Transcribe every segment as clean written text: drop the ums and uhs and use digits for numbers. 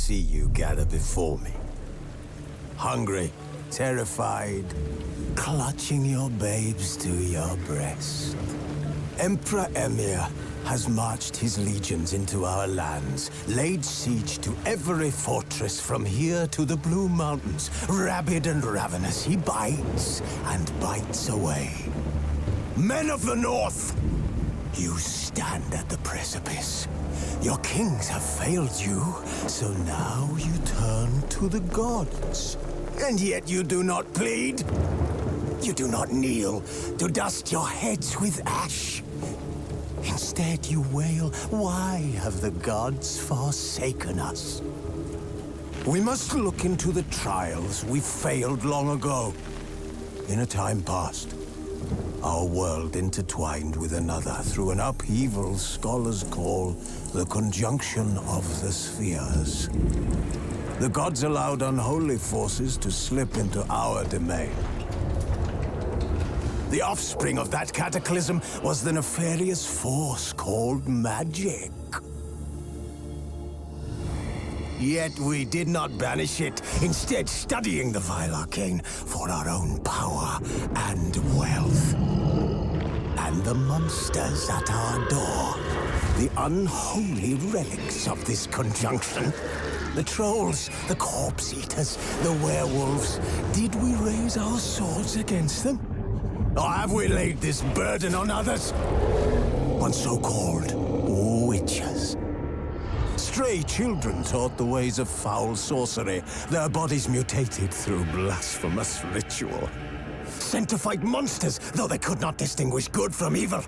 see you gather before me. Hungry, terrified, clutching your babes to your breast. Emperor Emir has marched his legions into our lands, laid siege to every fortress from here to the Blue Mountains. Rabid and ravenous, he bites and bites away. Men of the North, you stand at the precipice. Your kings have failed you, so now you turn to the gods. And yet you do not plead. You do not kneel to dust your heads with ash. Instead you wail, why have the gods forsaken us? We must look into the trials we failed long ago. In a time past, our world intertwined with another through an upheaval scholars call the conjunction of the spheres. The gods allowed unholy forces to slip into our domain. The offspring of that cataclysm was the nefarious force called magic. Yet we did not banish it, instead studying the vile arcane for our own power and wealth. And the monsters at our door, the unholy relics of this conjunction. The trolls, the corpse-eaters, the werewolves. Did we raise our swords against them? Or have we laid this burden on others? On so-called witches. Stray children taught the ways of foul sorcery, their bodies mutated through blasphemous ritual. Sent to fight monsters, though they could not distinguish good from evil.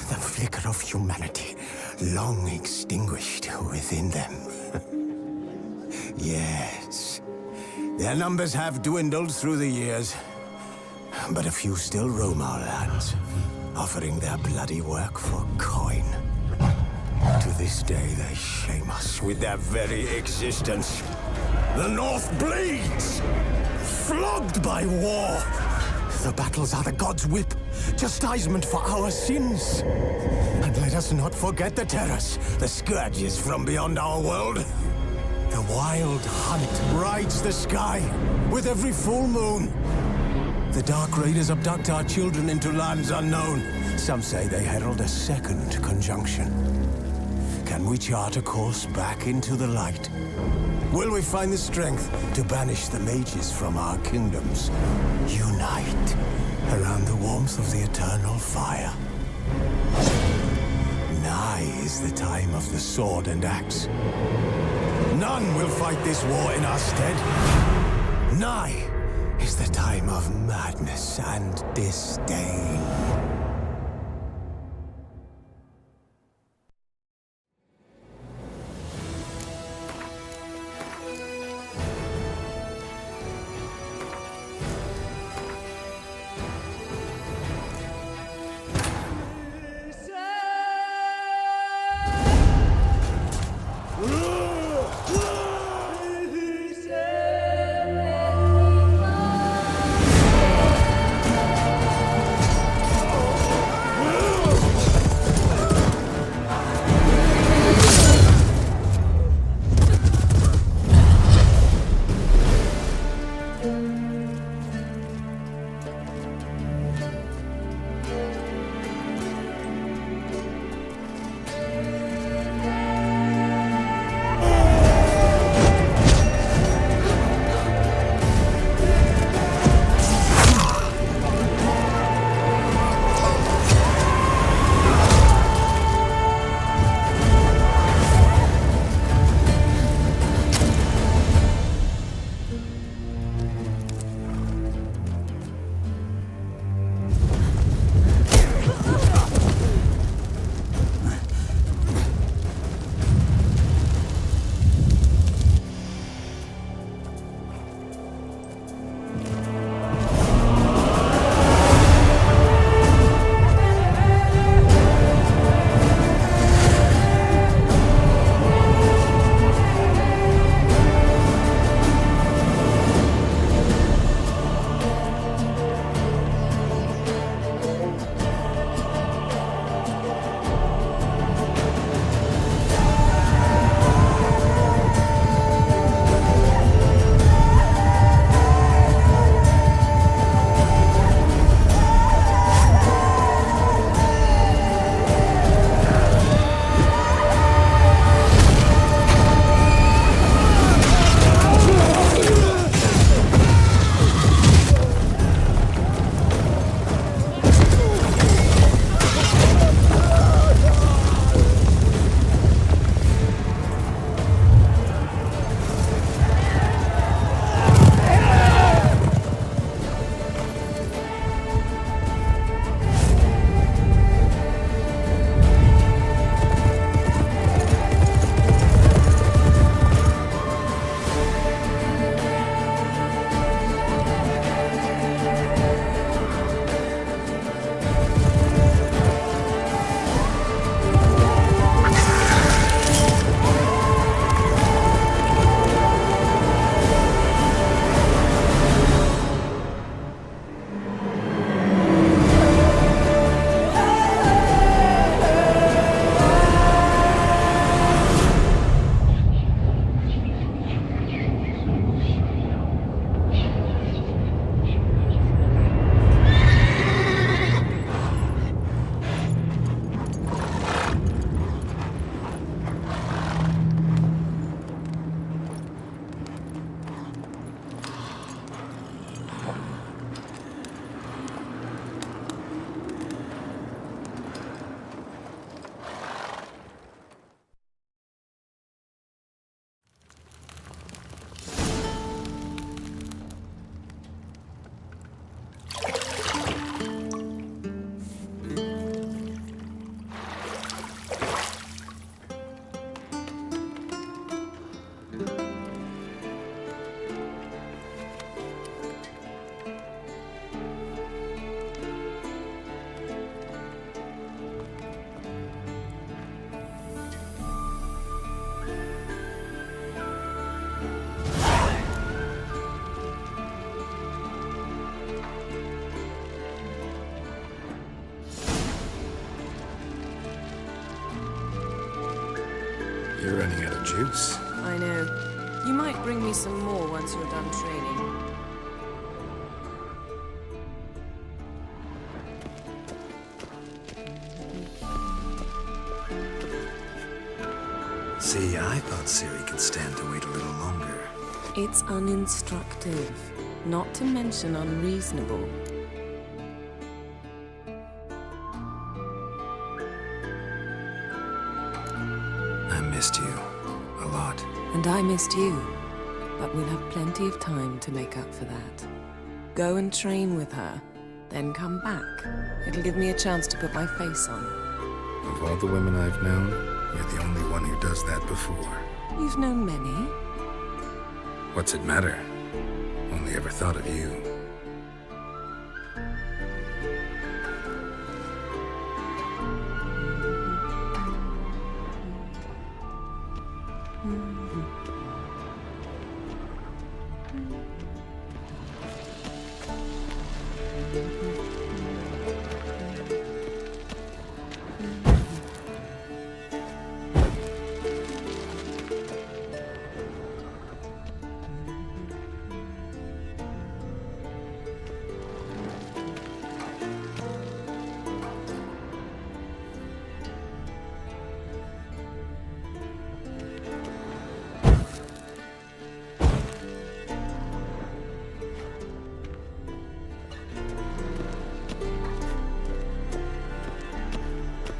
The flicker of humanity, long extinguished within them. Yes, their numbers have dwindled through the years. But a few still roam our lands, offering their bloody work for coin. To this day, they shame us with their very existence. The North bleeds, flogged by war. The battles are the gods' whip, chastisement for our sins. And let us not forget the terrors, the scourges from beyond our world. The wild hunt rides the sky with every full moon. The Dark Raiders abduct our children into lands unknown. Some say they herald a second conjunction. Can we chart a course back into the light? Will we find the strength to banish the mages from our kingdoms? Unite around the warmth of the eternal fire. Nigh is the time of the sword and axe. None will fight this war in our stead. Nigh is the time of madness and disdain. You're running out of juice. I know. You might bring me some more once you're done training. See, I thought Ciri could stand to wait a little longer. It's uninstructive, not to mention unreasonable. I missed you. A lot. And I missed you. But we'll have plenty of time to make up for that. Go and train with her, then come back. It'll give me a chance to put my face on. Of all the women I've known, you're the only one who does that before. You've known many. What's it matter? Only ever thought of you.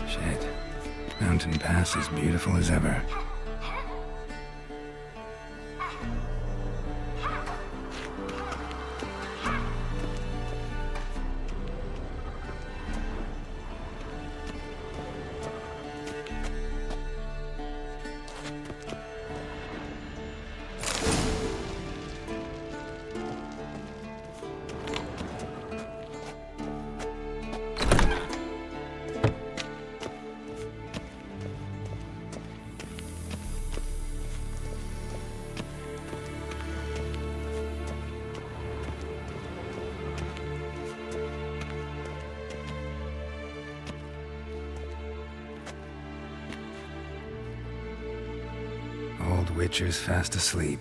Shit. Mountain Pass is beautiful as ever. Old Witcher's fast asleep.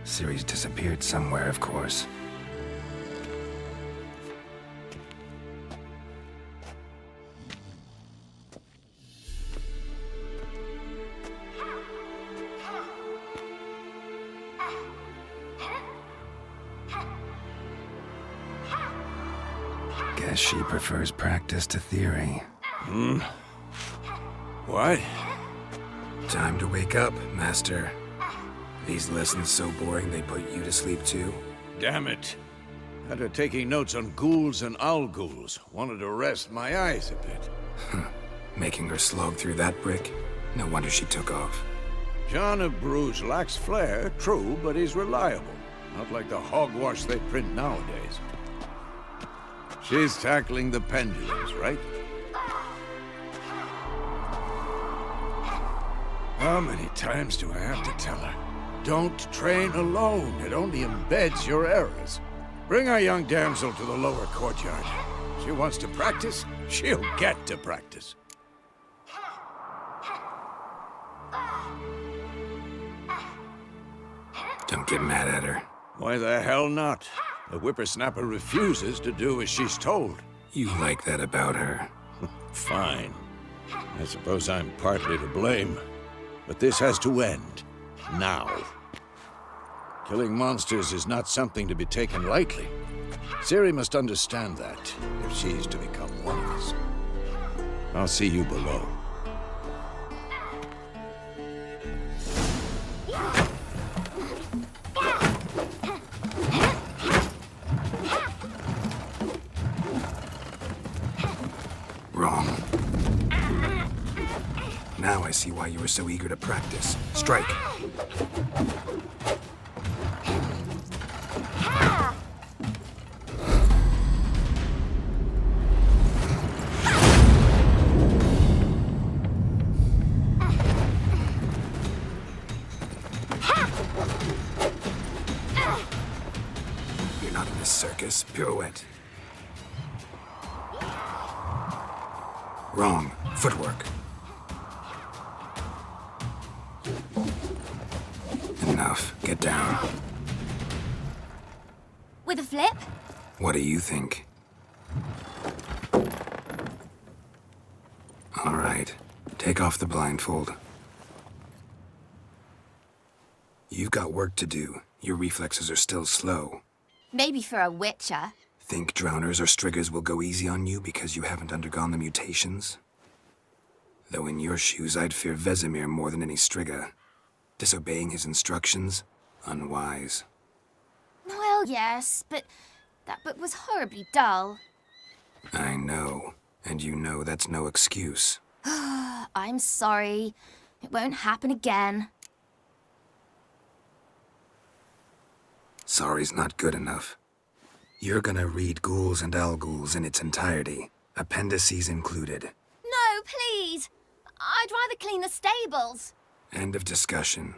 Ciri's disappeared somewhere, of course. Guess she prefers practice to theory. What? Time to wake up, Master. These lessons so boring they put you to sleep too? Damn it. After taking notes on ghouls and owl-ghouls, wanted to rest my eyes a bit. Making her slog through that brick? No wonder she took off. John of Bruges lacks flair, true, but he's reliable. Not like the hogwash they print nowadays. She's tackling the pendulums, right? How many times do I have to tell her? Don't train alone. It only embeds your errors. Bring our young damsel to the lower courtyard. She wants to practice, she'll get to practice. Don't get mad at her. Why the hell not? The whippersnapper refuses to do as she's told. You like that about her. Fine. I suppose I'm partly to blame. But this has to end. Now. Killing monsters is not something to be taken lightly. Ciri must understand that, if she's to become one of us. I'll see you below. Wrong. Now I see why you were so eager to practice. Strike. You're not in this circus. Pirouette. Wrong. Footwork. Get down. With a flip? What do you think? All right. Take off the blindfold. You've got work to do. Your reflexes are still slow. Maybe for a witcher. Think drowners or striggers will go easy on you because you haven't undergone the mutations? Though in your shoes, I'd fear Vesemir more than any strigger. Disobeying his instructions? Unwise. Well, yes, but that book was horribly dull. I know. And you know that's no excuse. I'm sorry. It won't happen again. Sorry's not good enough. You're gonna read Ghouls and Alghouls in its entirety, appendices included. No, please! I'd rather clean the stables. End of discussion.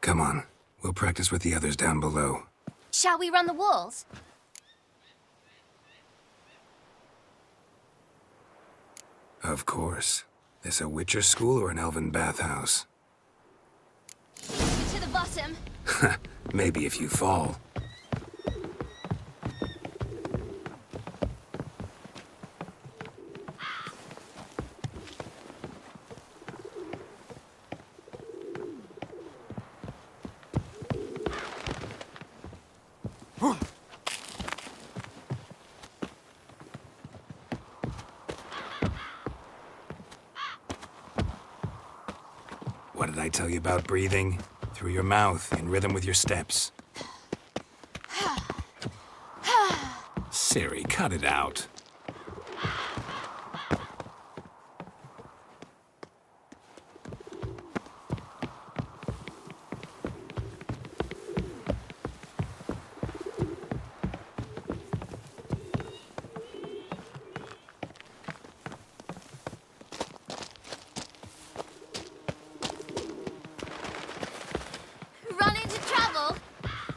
Come on, we'll practice with the others down below. Shall we run the walls? Of course. This a Witcher school or an elven bathhouse? To the bottom. Maybe if you fall. What did I tell you about breathing? Through your mouth, in rhythm with your steps. Siri, cut it out. Run into trouble?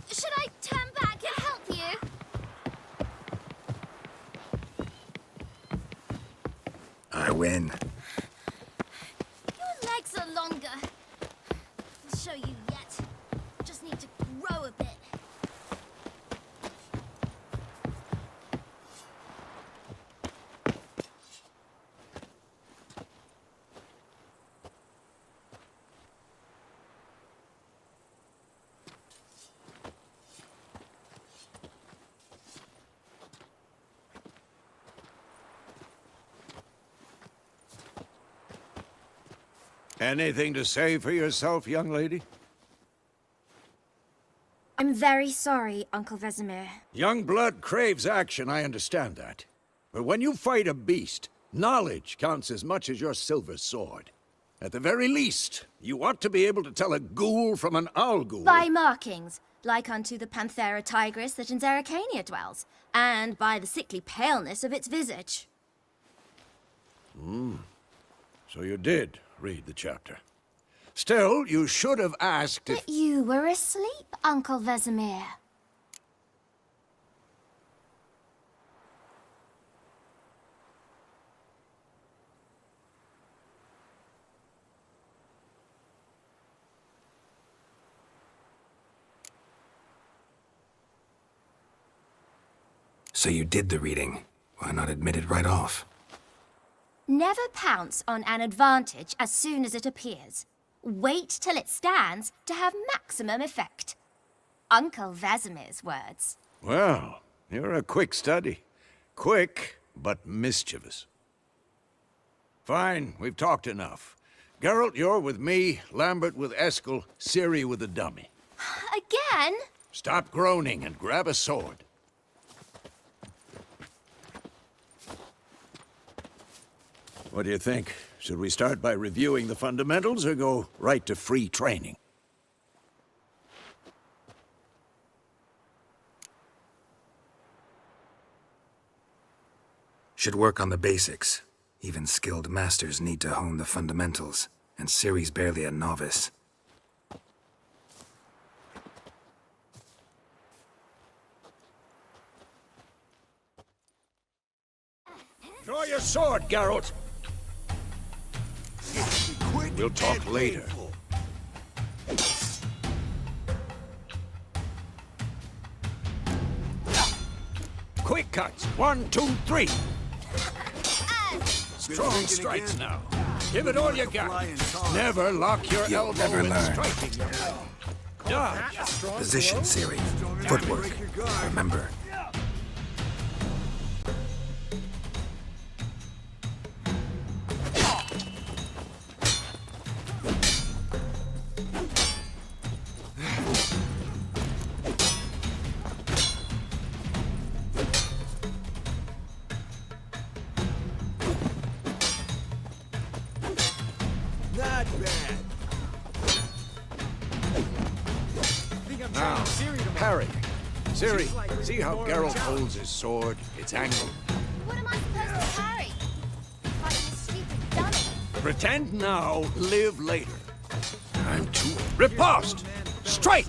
Should I turn back and help you? I win. Your legs are longer. I'll show you yet. Just need to grow a bit. Anything to say for yourself, young lady? I'm very sorry, Uncle Vesemir. Young blood craves action, I understand that. But when you fight a beast, knowledge counts as much as your silver sword. At the very least, you ought to be able to tell a ghoul from an Alghoul. By markings, like unto the Panthera tigris that in Zerrikania dwells, and by the sickly paleness of its visage. So you did read the chapter. Still, you should have asked if... But you were asleep, Uncle Vesemir. So you did the reading. Why not admit it right off? Never pounce on an advantage as soon as it appears. Wait till it stands to have maximum effect. Uncle Vesemir's words. Well, you're a quick study. Quick, but mischievous. Fine, we've talked enough. Geralt, you're with me, Lambert with Eskel, Ciri with the dummy. Again? Stop groaning and grab a sword. What do you think? Should we start by reviewing the fundamentals or go right to free training? Should work on the basics. Even skilled masters need to hone the fundamentals, and Ciri's barely a novice. Draw your sword, Geralt! We'll talk later. quick cuts. 1, 2, 3. And Strong strikes now. Give it all you got. Never lock your You'll elbow never when learn. striking. Dodge. Position, Ciri. Footwork. Remember. Not bad. Now, parry. Ciri, see how Geralt holds his sword? It's angled. what am I supposed to parry? Fighting a stupid dummy. Pretend now, live later. I'm too... Riposte! Strike!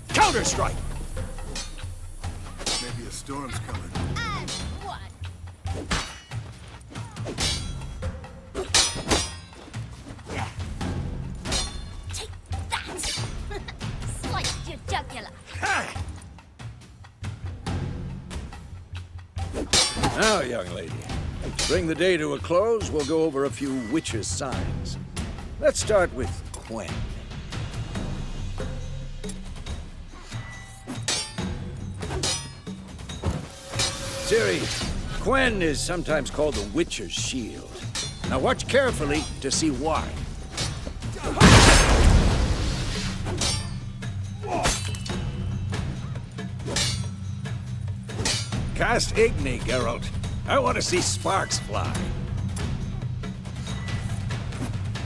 Counter-strike! Maybe a storm's coming. And one. Take that! Sliced your jugular. Now, young lady, to bring the day to a close, we'll go over a few witches' signs. Let's start with Quen. Ciri, Quen is sometimes called the Witcher's Shield. Now watch carefully to see why. Cast Igni, Geralt. I want to see sparks fly.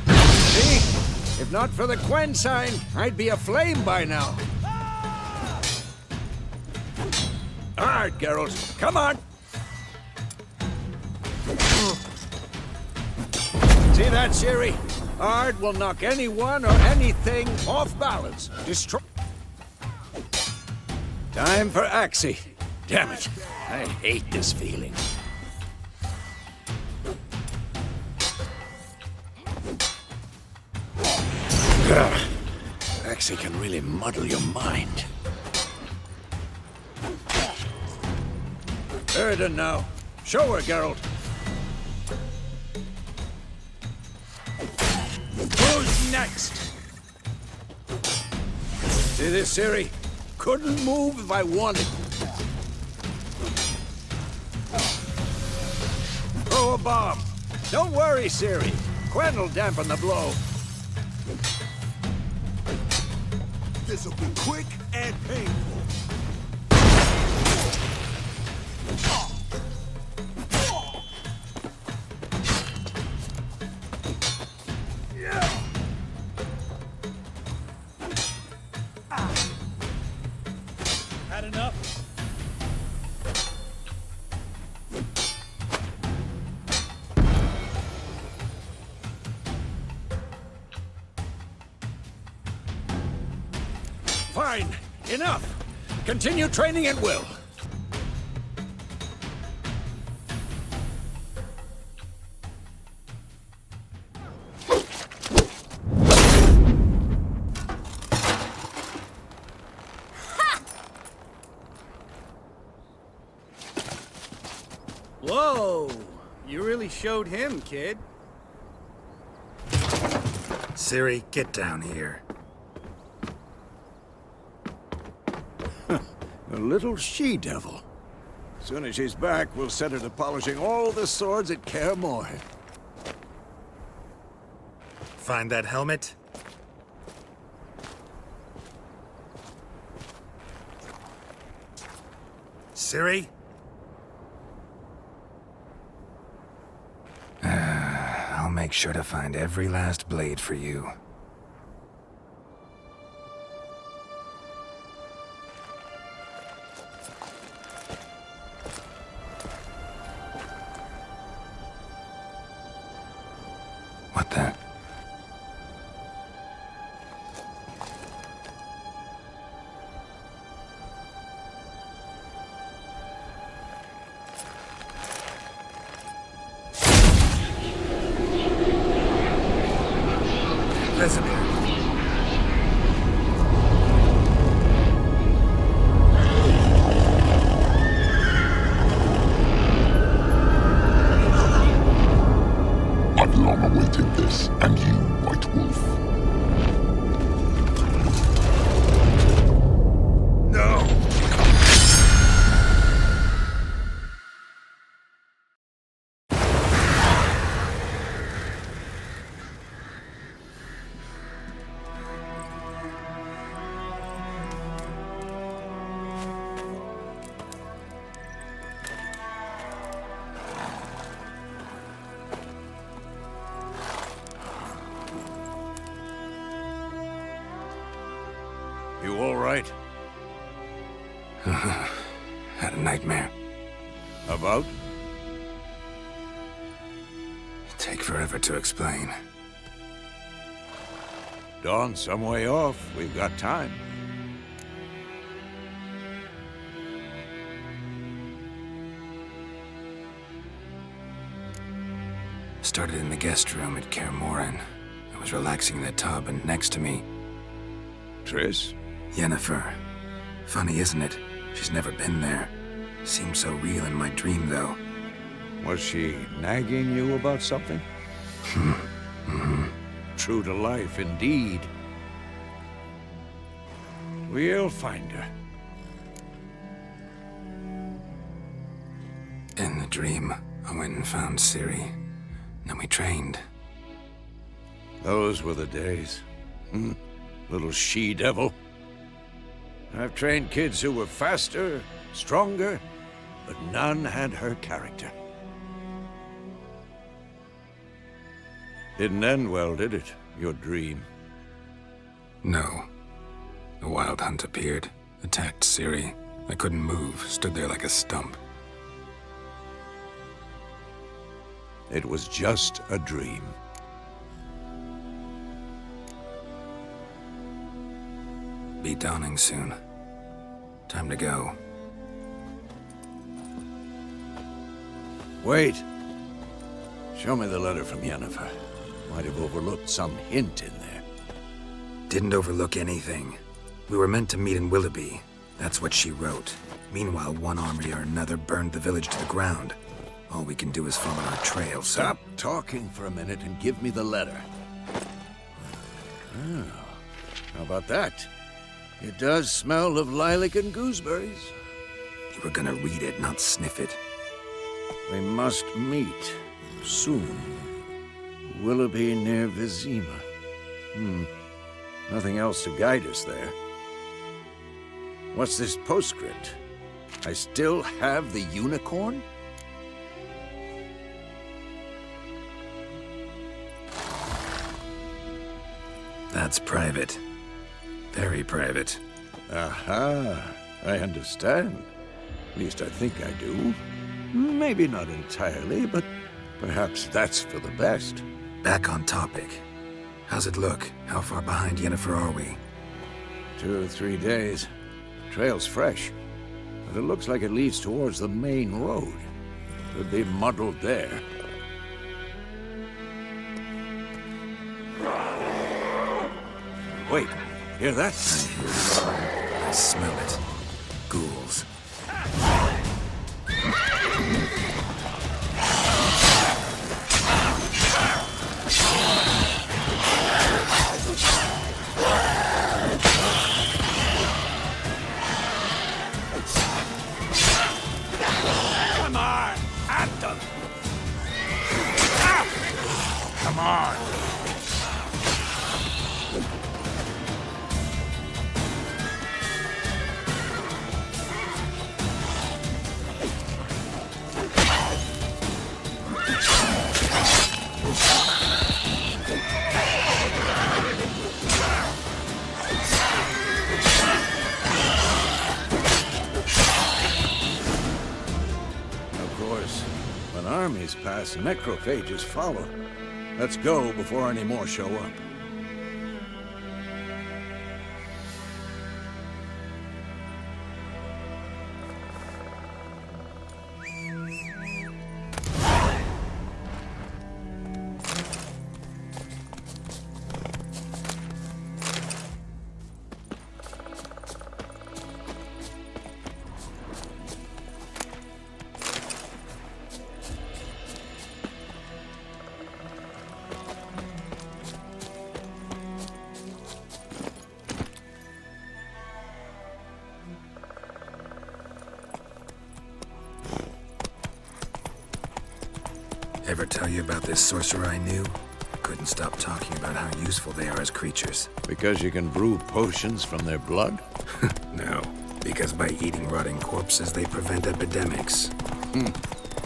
See? If not for the Quen sign, I'd be aflame by now. All right, Geralt. Come on. See that, Ciri? Ard will knock anyone or anything off balance. Destroy. Time for Axie. Damn it. I hate this feeling. Axie can really muddle your mind. Erden now. Show her, Geralt. Who's next? See this, Ciri? Couldn't move if I wanted. Throw a bomb. Don't worry, Ciri. Quen will dampen the blow. This'll be quick and painful. Had enough? Fine. Enough. Continue training at will. Whoa! You really showed him, kid. Ciri, get down here. A little she-devil. As soon as she's back, we'll set her to polishing all the swords at Kaer Morhen. Find that helmet? Ciri? I'll make sure to find every last blade for you. What the? Vesemir. outcome awaited this, and you, White Wolf. No! You all right? Had a nightmare. About? Take forever to explain. Dawn's some way off. We've got time. Started in the guest room at Kaer Morhen. I was relaxing in the tub, and next to me, Triss? Yennefer. Funny, isn't it? She's never been there. Seemed so real in my dream, though. Was she nagging you about something? True to life, indeed. We'll find her. In the dream, I went and found Ciri. Then we trained. Those were the days. Little she-devil. I've trained kids who were faster, stronger, but none had her character. Didn't end well, did it? Your dream? No. The Wild Hunt appeared, attacked Ciri. I couldn't move, stood there like a stump. It was just a dream. Be dawning soon. Time to go. Wait. Show me the letter from Yennefer. Might have overlooked some hint in there. Didn't overlook anything. We were meant to meet in Willoughby. That's what she wrote. Meanwhile, one army or another burned the village to the ground. All we can do is follow our trail, so... Stop talking for a minute and give me the letter. Oh, how about that? It does smell of lilac and gooseberries. You were gonna read it, not sniff it. We must meet soon. Willoughby near Vizima. Nothing else to guide us there. What's this postscript? I still have the unicorn? That's private. Very private. Aha, I understand. At least I think I do. Maybe not entirely, but perhaps that's for the best. Back on topic. How's it look? How far behind Yennefer are we? 2 or 3 days. Trail's fresh, but it looks like it leads towards the main road. Could be muddled there. Wait, hear that? I smell it. Ghouls. Come on, at them! Come on! Armies pass, necrophages follow. Let's go before any more show up. Ever tell you about this sorcerer I knew? Couldn't stop talking about how useful they are as creatures. Because you can brew potions from their blood? No, because by eating rotting corpses, they prevent epidemics.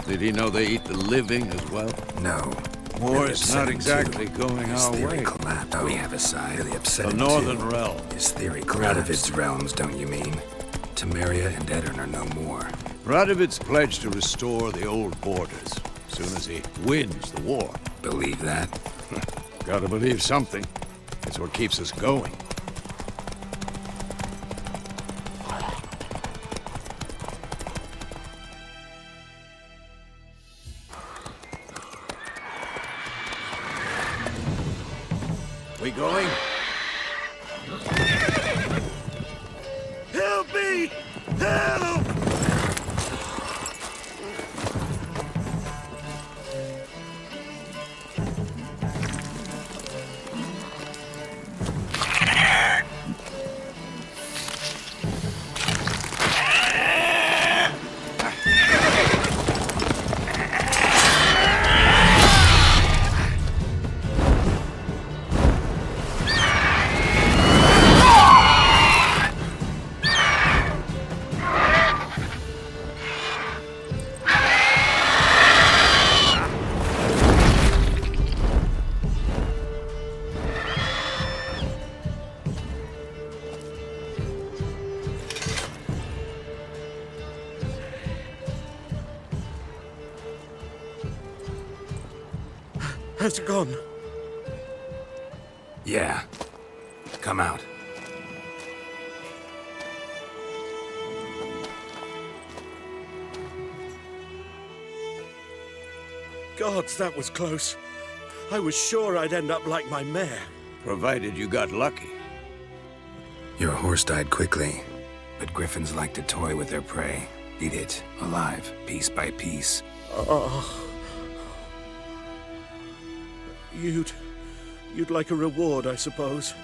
Did he know they eat the living as well? No. War Really is upset not him, exactly too. going His our theory way. collapsed. Oh, we have a side. Really upset The him, Northern too. Realm. His theory collapsed. Radovid's realms, don't you mean? Temeria and Edirn are no more. Radovid's pledged to restore the old borders as soon as he wins the war. Believe that? Gotta believe something. It's what keeps us going. We going? Help me! Help! Has it gone? Yeah. Come out. Gods, that was close. I was sure I'd end up like my mare. Provided you got lucky. Your horse died quickly, but griffins like to toy with their prey. Eat it, alive, piece by piece. You'd like a reward, I suppose.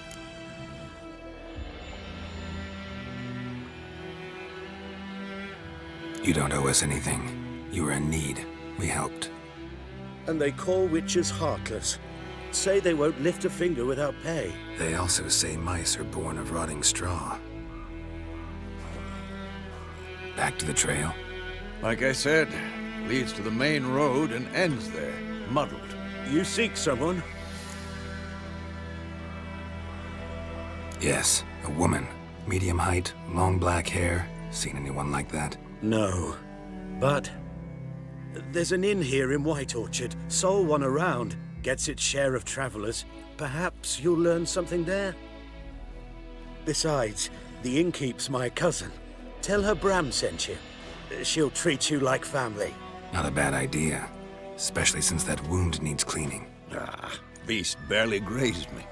You don't owe us anything. You were in need. We helped. And they call witches heartless. Say they won't lift a finger without pay. They also say mice are born of rotting straw. Back to the trail? Like I said, leads to the main road and ends there, muddled. You seek someone? Yes, a woman. Medium height, long black hair. Seen anyone like that? No. But there's an inn here in White Orchard. Sole one around. Gets its share of travelers. Perhaps you'll learn something there? Besides, the innkeep's my cousin. Tell her Bram sent you. She'll treat you like family. Not a bad idea. Especially since that wound needs cleaning. Ah, beast barely grazed me.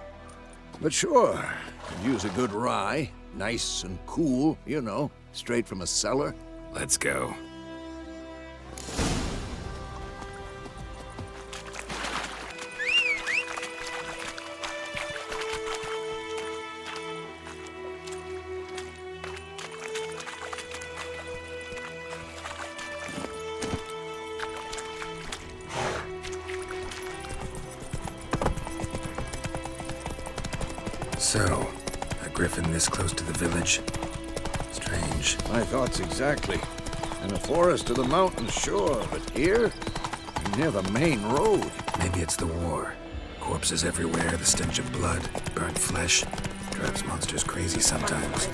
But sure, could use a good rye. Nice and cool, you know, straight from a cellar. Let's go. So, a griffin this close to the village? Strange. My thoughts exactly. In a forest or the mountains, sure, but here? Near the main road. Maybe it's the war. Corpses everywhere, the stench of blood, burnt flesh. Drives monsters crazy sometimes.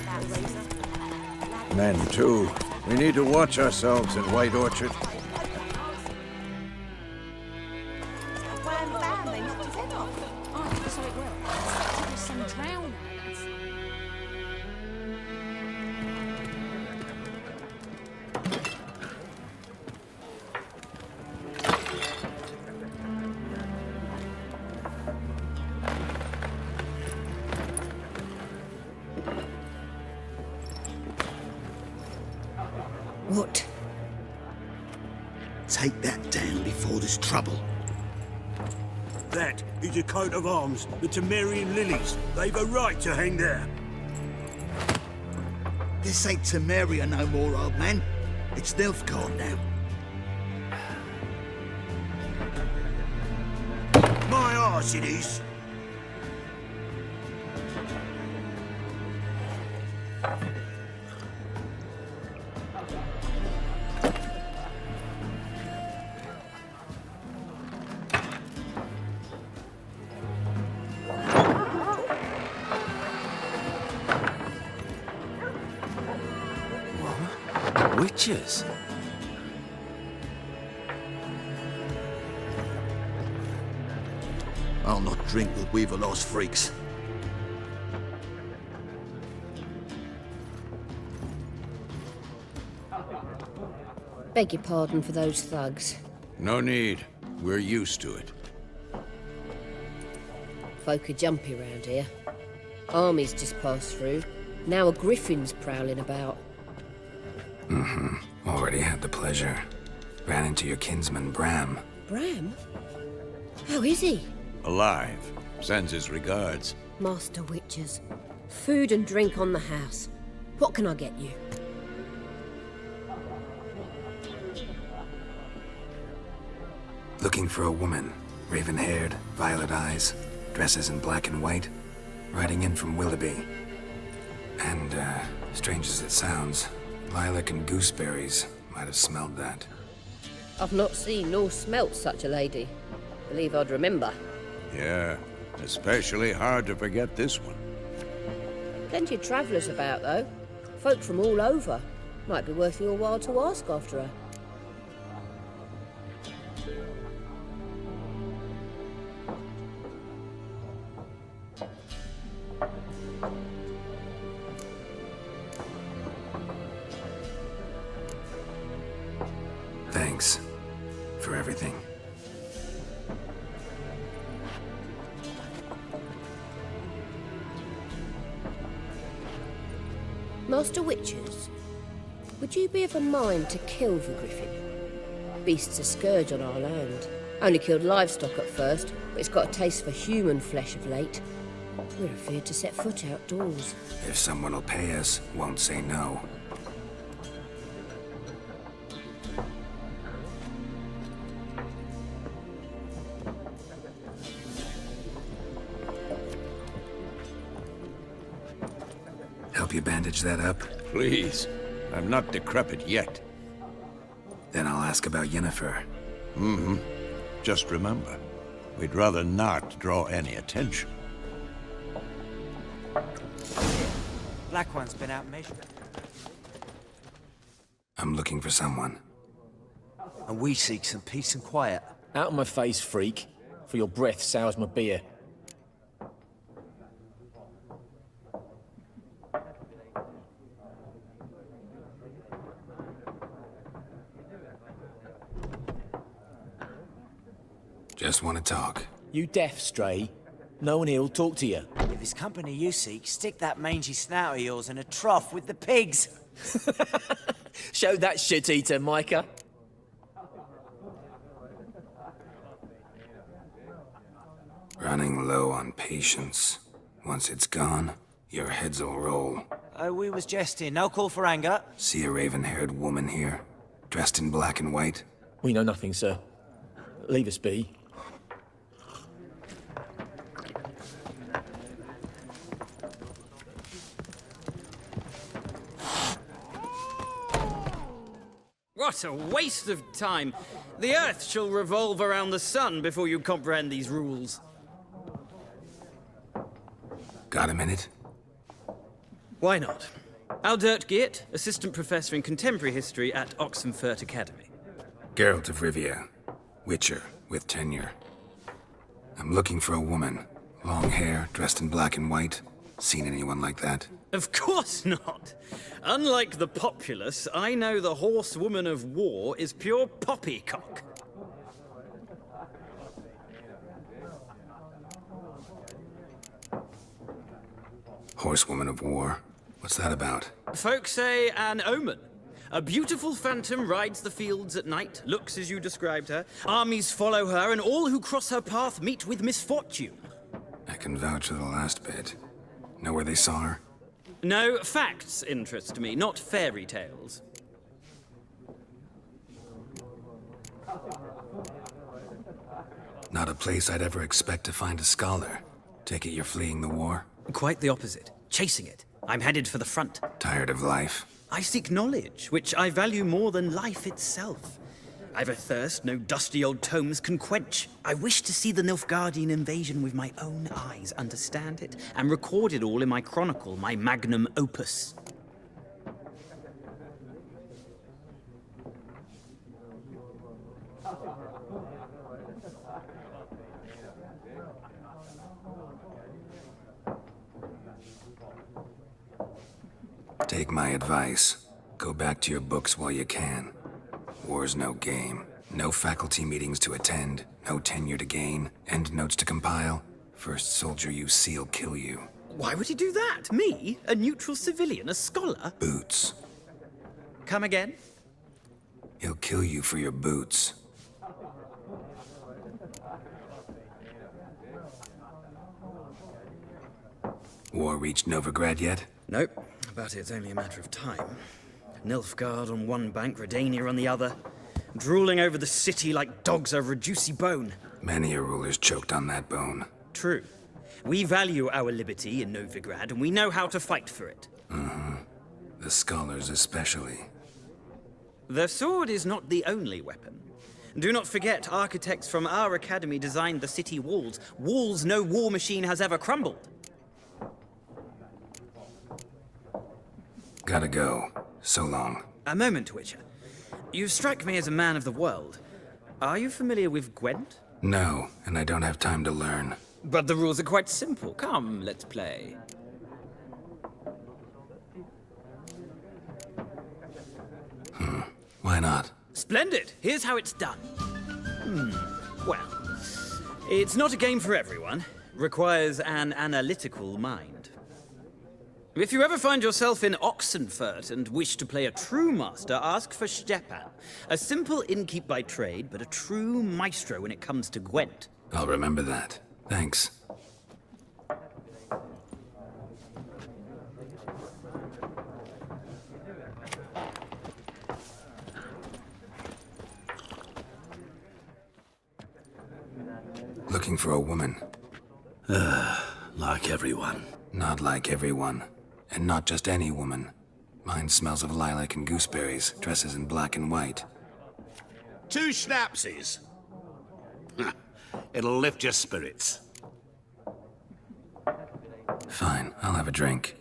Men, too. We need to watch ourselves in White Orchard. Wham bam, they knocked his head off. Oh, so it will. It was some drowners. What? Take that down before there's trouble. That is a coat of arms, the Temerian lilies. They've a right to hang there. This ain't Temeria no more, old man. It's Nilfgaard now. Nice it is. Witches? I'll not drink with Weaverlaw's freaks. Beg your pardon for those thugs. No need. We're used to it. Folk are jumpy round here. Armies just passed through. Now a griffin's prowling about. Already had the pleasure. Ran into your kinsman, Bram. Bram? How is he? Alive. Sends his regards. Master Witches. Food and drink on the house. What can I get you? Looking for a woman. Raven-haired, violet eyes, dresses in black and white. Riding in from Willoughby. And, strange as it sounds, lilac and gooseberries might have smelled that. I've not seen nor smelt such a lady. Believe I'd remember. Yeah, especially hard to forget this one. Plenty of travellers about, though. Folk from all over. Might be worth your while to ask after her. Thanks for everything. Master Witches, would you be of a mind to kill the griffin? Beast's a scourge on our land. Only killed livestock at first, but it's got a taste for human flesh of late. We're afeard to set foot outdoors. If someone will pay us, won't say no. Help you bandage that up? Please. I'm not decrepit yet. Then I'll ask about Yennefer. Just remember, we'd rather not draw any attention. Black one's been out measuring. I'm looking for someone. And we seek some peace and quiet. Out of my face, freak. For your breath sours my beer. Just want to talk. You deaf, Stray? No one here'll talk to you. If it's company you seek, stick that mangy snout of yours in a trough with the pigs. Show that shit-eater, Micah. Running low on patience. Once it's gone, your heads'll roll. Oh, we was jesting. No call for anger. See a raven-haired woman here? Dressed in black and white? We know nothing, sir. Leave us be. What a waste of time! The Earth shall revolve around the sun before you comprehend these rules. Got a minute? Why not? Aldert Geert, Assistant Professor in Contemporary History at Oxenfurt Academy. Geralt of Rivia. Witcher, with tenure. I'm looking for a woman. Long hair, dressed in black and white. Seen anyone like that? Of course not! Unlike the populace, I know the horsewoman of war is pure poppycock. Horsewoman of war? What's that about? Folk say an omen. A beautiful phantom rides the fields at night, looks as you described her. Armies follow her, and all who cross her path meet with misfortune. I can vouch for the last bit. Know where they saw her? No, facts interest me, not fairy tales. Not a place I'd ever expect to find a scholar. Take it you're fleeing the war? Quite the opposite. Chasing it. I'm headed for the front. Tired of life? I seek knowledge, which I value more than life itself. I've a thirst no dusty old tomes can quench. I wish to see the Nilfgaardian invasion with my own eyes, understand it, and record it all in my chronicle, my magnum opus. Take my advice. Go back to your books while you can. War's no game. No faculty meetings to attend, no tenure to gain, end notes to compile. First soldier you see'll kill you. Why would he do that? Me? A neutral civilian? A scholar? Boots. Come again? He'll kill you for your boots. War reached Novigrad yet? Nope, but it's only a matter of time. Nilfgaard on one bank, Redania on the other, drooling over the city like dogs over a juicy bone. Many a ruler's choked on that bone. True. We value our liberty in Novigrad, and we know how to fight for it. Mm-hmm. The scholars especially. The sword is not the only weapon. Do not forget, architects from our academy designed the city walls. Walls no war machine has ever crumbled. Gotta go. So long. A moment, Witcher. You strike me as a man of the world. Are you familiar with Gwent? No, and I don't have time to learn. But the rules are quite simple. Come, let's play. Why not? Splendid! Here's how it's done. Well, it's not a game for everyone. Requires an analytical mind. If you ever find yourself in Oxenfurt and wish to play a true master, ask for Stepan. A simple innkeep by trade, but a true maestro when it comes to Gwent. I'll remember that. Thanks. Looking for a woman. Like everyone. Not like everyone. And not just any woman. Mine smells of lilac and gooseberries, dresses in black and white. 2 schnapsies. It'll lift your spirits. Fine, I'll have a drink.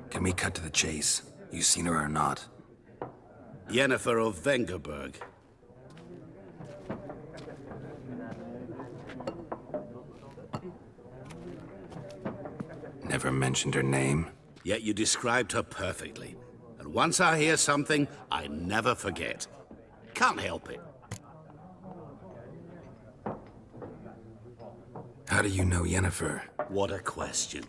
Can we cut to the chase? You seen her or not? Yennefer of Vengerberg. Never mentioned her name. Yet you described her perfectly. And once I hear something, I never forget. Can't help it. How do you know Yennefer? What a question.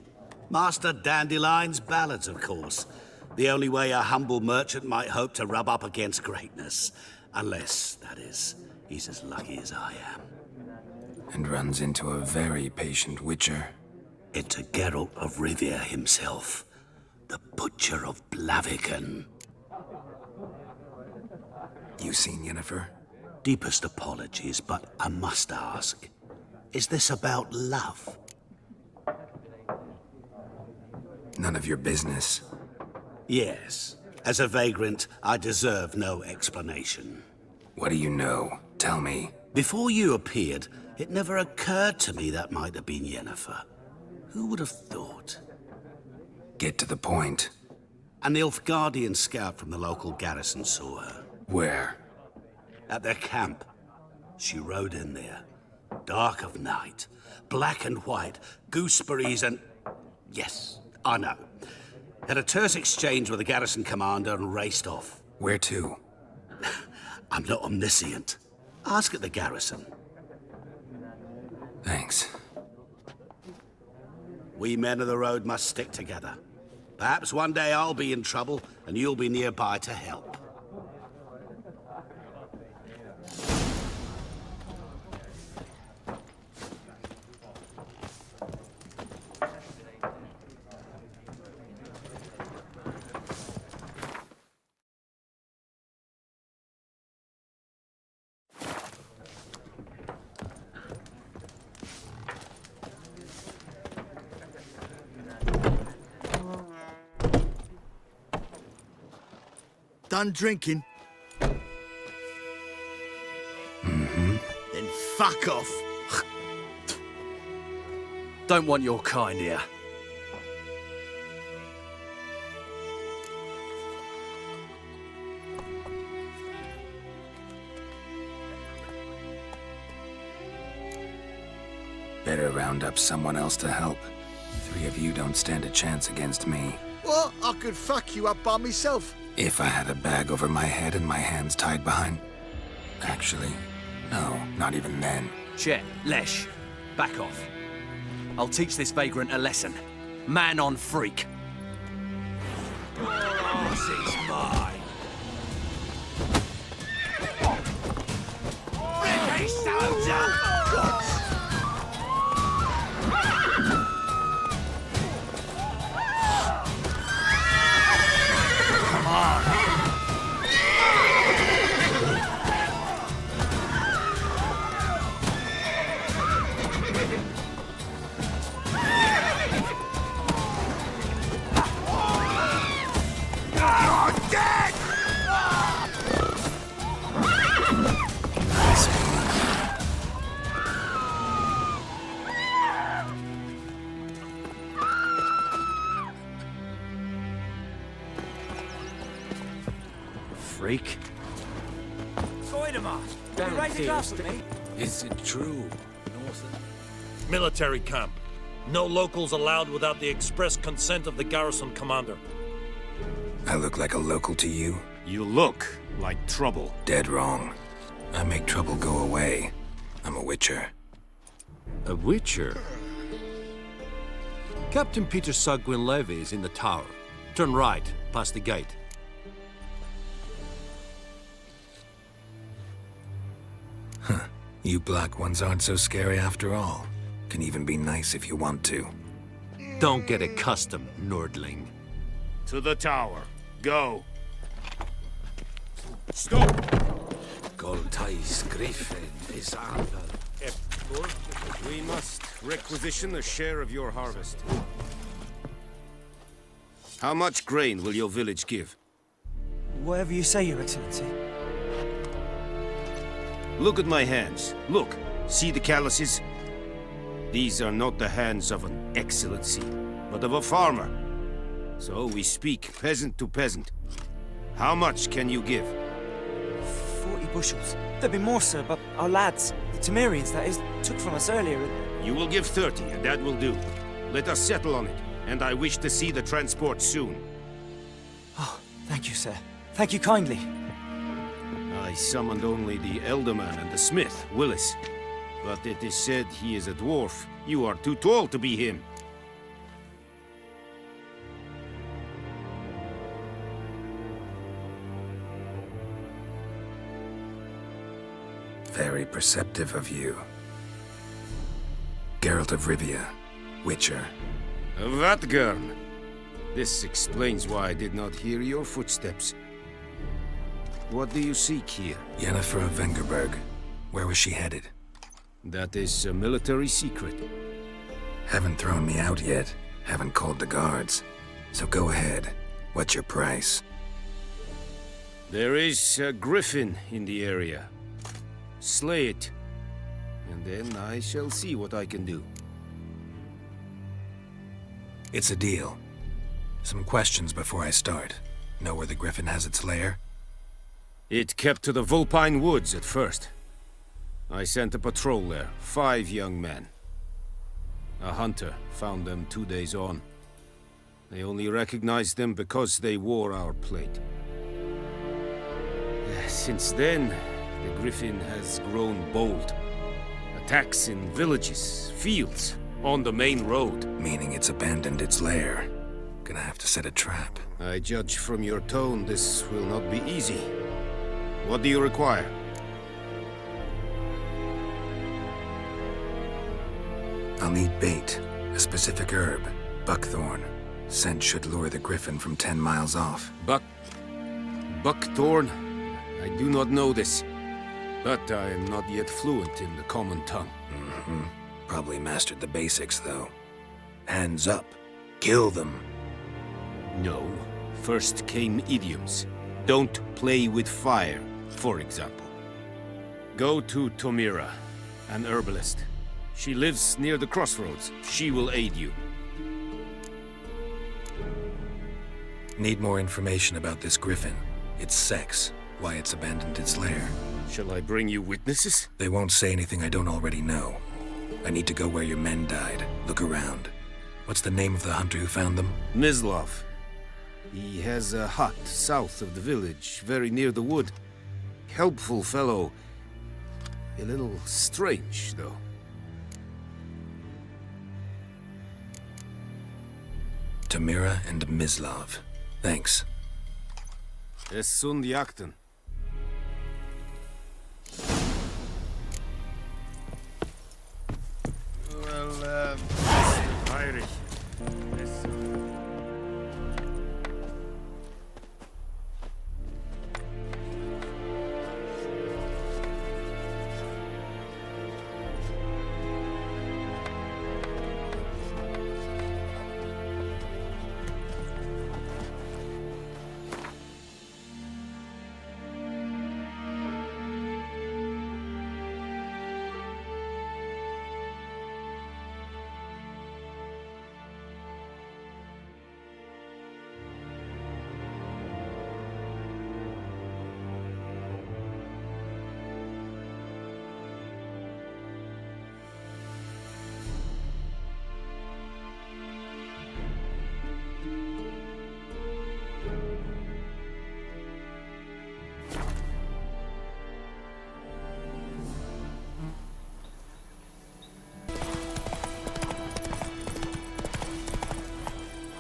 Master Dandelion's ballads, of course. The only way a humble merchant might hope to rub up against greatness. Unless, that is, he's as lucky as I am. And runs into a very patient witcher. Into Geralt of Rivia himself. The Butcher of Blaviken. You seen Yennefer? Deepest apologies, but I must ask. Is this about love? None of your business. Yes. As a vagrant, I deserve no explanation. What do you know? Tell me. Before you appeared, it never occurred to me that might have been Yennefer. Who would have thought? Get to the point. An Nilfgaardian scout from the local garrison saw her. Where? At their camp. She rode in there. Dark of night. Black and white. Gooseberries and... Yes, I know. Had a terse exchange with the garrison commander and raced off. Where to? I'm not omniscient. Ask at the garrison. Thanks. We men of the road must stick together. Perhaps one day I'll be in trouble and you'll be nearby to help. Done drinking? Mm-hmm. Then fuck off. Don't want your kind here. Better round up someone else to help. 3 of you don't stand a chance against me. Well, I could fuck you up by myself. If I had a bag over my head and my hands tied behind... Actually, no, not even then. Chet, Lesh, back off. I'll teach this vagrant a lesson. Man on freak. This is mine. Ricky soldier! Come on! You're dead! Freak. Goidemar, you raise a glass with me? Is it true, Northern? Military camp. No locals allowed without the express consent of the garrison commander. I look like a local to you? You look like trouble. Dead wrong. I make trouble go away. I'm a witcher. A witcher? Captain Peter Sagwin Levy is in the tower. Turn right, past the gate. Huh. You black ones aren't so scary after all. Can even be nice if you want to. Don't get accustomed, Nordling. To the tower. Go. Stop! Goltais Griffin is Arvel. We must requisition a share of your harvest. How much grain will your village give? Whatever you say, Your Excellency. Look at my hands. Look. See the calluses? These are not the hands of an excellency, but of a farmer. So we speak peasant to peasant. How much can you give? 40 bushels. There'd be more, sir, but our lads, the Temerians, that is, took from us earlier. You will give 30, and that will do. Let us settle on it, and I wish to see the transport soon. Oh, thank you, sir. Thank you kindly. I summoned only the Elderman and the smith, Willis. But it is said he is a dwarf. You are too tall to be him. Very perceptive of you. Geralt of Rivia, Witcher. Vatgern! This explains why I did not hear your footsteps. What do you seek here? Yennefer of Vengerberg. Where was she headed? That is a military secret. Haven't thrown me out yet. Haven't called the guards. So go ahead. What's your price? There is a griffin in the area. Slay it. And then I shall see what I can do. It's a deal. Some questions before I start. Know where the griffin has its lair? It kept to the Vulpine Woods at first. I sent a patrol there, 5 young men. A hunter found them 2 days on. They only recognized them because they wore our plate. Since then, the griffin has grown bold. Attacks in villages, fields, on the main road. Meaning it's abandoned its lair. Gonna have to set a trap. I judge from your tone this will not be easy. What do you require? I'll need bait, a specific herb, buckthorn. Scent should lure the griffin from 10 miles off. Buckthorn? I do not know this, but I am not yet fluent in the common tongue. Mm-hmm. Probably mastered the basics, though. Hands up. Kill them. No. First came idioms. Don't play with fire, for example. Go to Tomira, an herbalist. She lives near the crossroads. She will aid you. Need more information about this griffin. Its sex, why it's abandoned its lair. Shall I bring you witnesses? They won't say anything I don't already know. I need to go where your men died. Look around. What's the name of the hunter who found them? Mislav. He has a hut south of the village, very near the wood. Helpful fellow. A little strange, though. Tomira and Mislav. Thanks. Es sunt jakten. Well, Heinrich.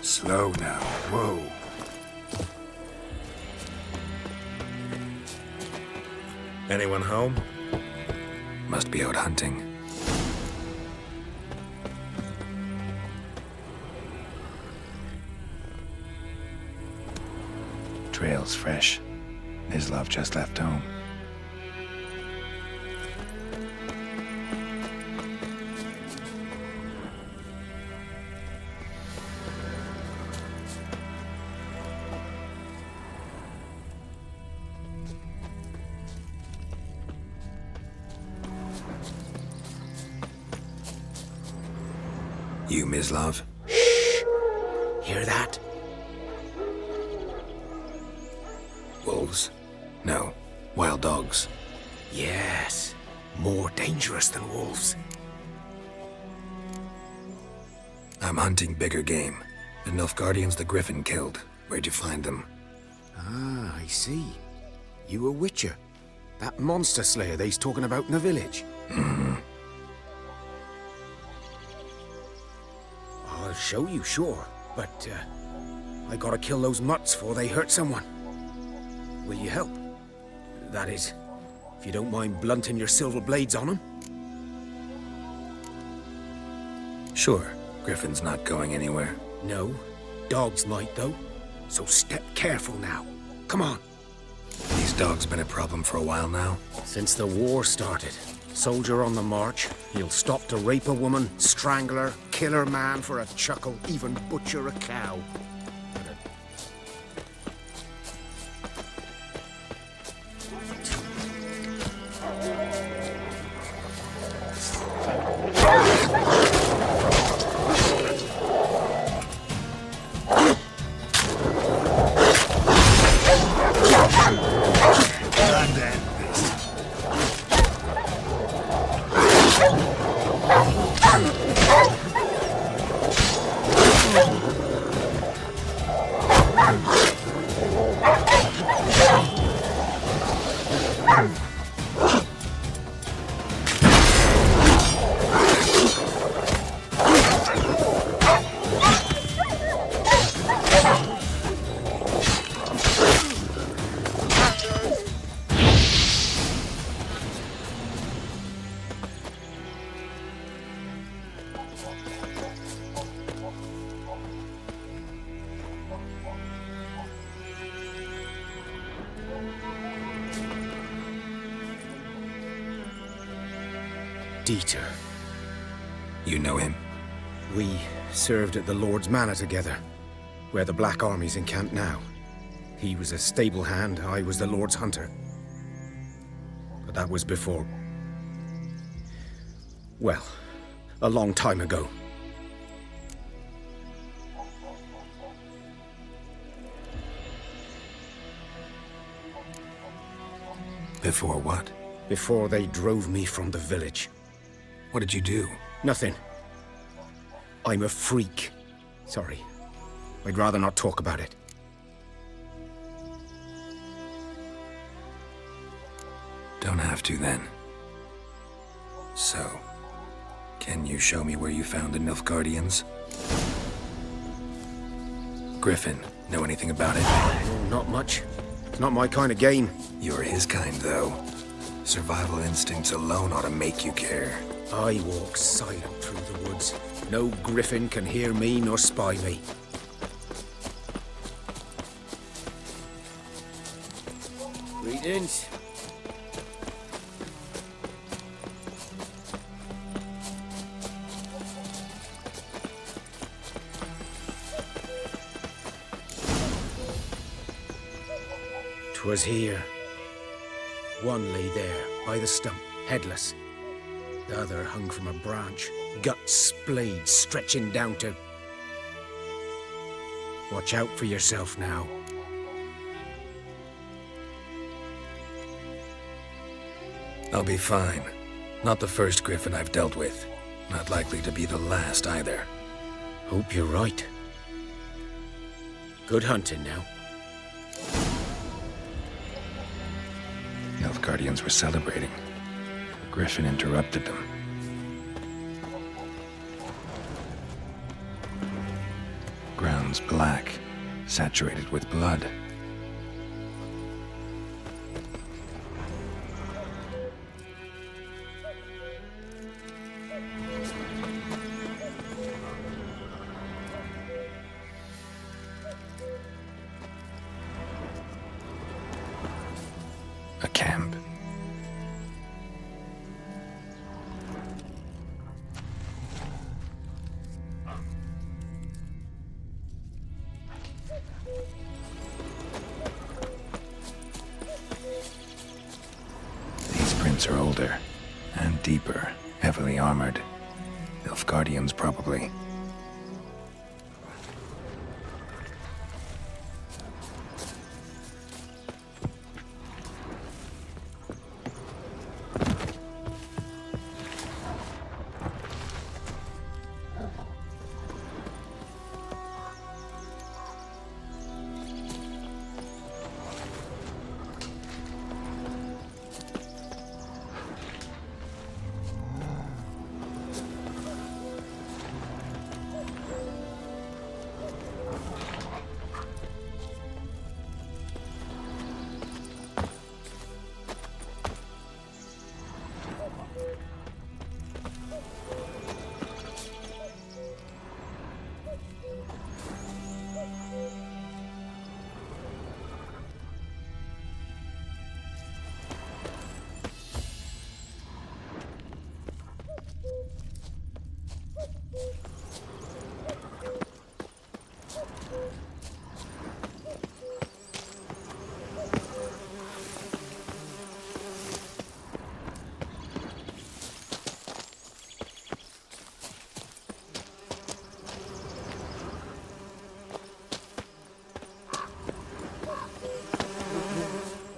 Slow now. Whoa. Anyone home? Must be out hunting. Trail's fresh. Mislav just left home. You, Mislav? Shh! Hear that? Wolves? No. Wild dogs. Yes. More dangerous than wolves. I'm hunting bigger game. The Nilfgaardians the Griffin killed. Where'd you find them? Ah, I see. You a witcher. That monster slayer they's talking about in the village. Mm-hmm. I'll show you, sure. But, I gotta kill those mutts before they hurt someone. Will you help? That is, if you don't mind blunting your silver blades on them. Sure. Griffin's not going anywhere. No. Dogs might, though. So step careful now. Come on. These dogs been a problem for a while now? Since the war started. Soldier on the march, he'll stop to rape a woman, strangle her, kill her man for a chuckle, even butcher a cow. Dieter. You know him? We served at the Lord's Manor together, where the Black Army's encamped now. He was a stable hand, I was the Lord's hunter. But that was before... well, a long time ago. Before what? Before they drove me from the village. What did you do? Nothing. I'm a freak. Sorry. I'd rather not talk about it. Don't have to, then. So, can you show me where you found the Nilfgaardians? Griffin, know anything about it? Oh, not much. It's not my kind of game. You're his kind, though. Survival instincts alone ought to make you care. I walk silent through the woods. No griffin can hear me nor spy me. Greetings. 'Twas here. One lay there, by the stump, headless. The other hung from a branch, guts splayed, stretching down to... Watch out for yourself now. I'll be fine. Not the first griffin I've dealt with. Not likely to be the last, either. Hope you're right. Good hunting now. Nilfgaardians were celebrating. Griffin interrupted them. Ground's black, saturated with blood. A camp. These prints are older and deeper, heavily armored. Nilfgaardians, probably.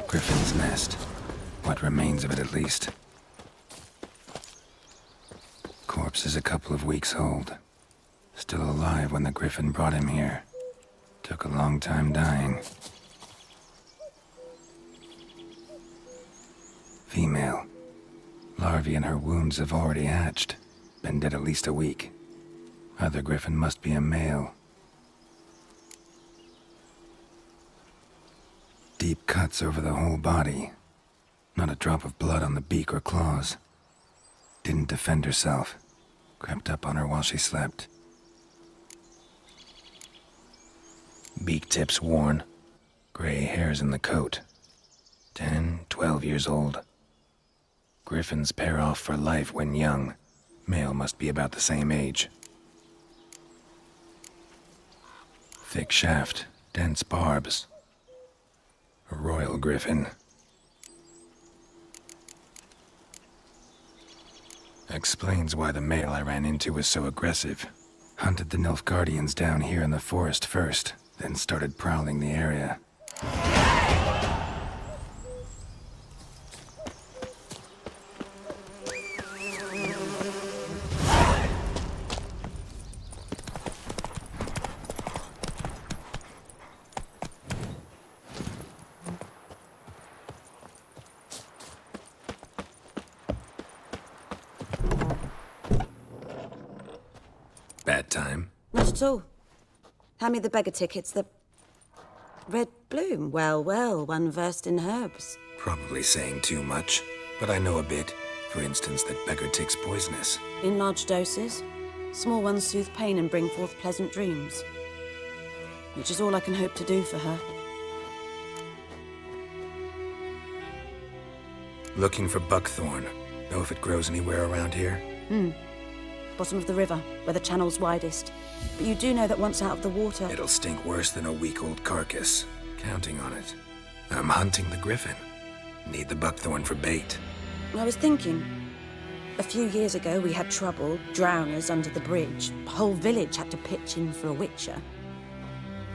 Griffin's nest. What remains of it, at least. Corpse is a couple of weeks old. Still alive when the Griffin brought him here. Took a long time dying. Female. Larvae in her wounds have already hatched. Been dead at least a week. Other Griffin must be a male. Deep cuts over the whole body. Not a drop of blood on the beak or claws. Didn't defend herself. Crept up on her while she slept. Beak tips worn. Gray hairs in the coat. 10, 12 years old. Griffins pair off for life when young. Male must be about the same age. Thick shaft, dense barbs. A royal griffin. Explains why the male I ran into was so aggressive. Hunted the Nilfgaardians down here in the forest first, then started prowling the area. Bad time? Not at all. Hand me the beggar tickets, the... Red bloom. Well, well, one versed in herbs. Probably saying too much, but I know a bit. For instance, that beggar tick's poisonous. In large doses. Small ones soothe pain and bring forth pleasant dreams. Which is all I can hope to do for her. Looking for buckthorn. Know if it grows anywhere around here? Bottom of the river, where the channel's widest. But you do know that once out of the water... It'll stink worse than a week-old carcass. Counting on it. I'm hunting the griffin. Need the buckthorn for bait. I was thinking... A few years ago, we had trouble, drowners under the bridge. The whole village had to pitch in for a witcher.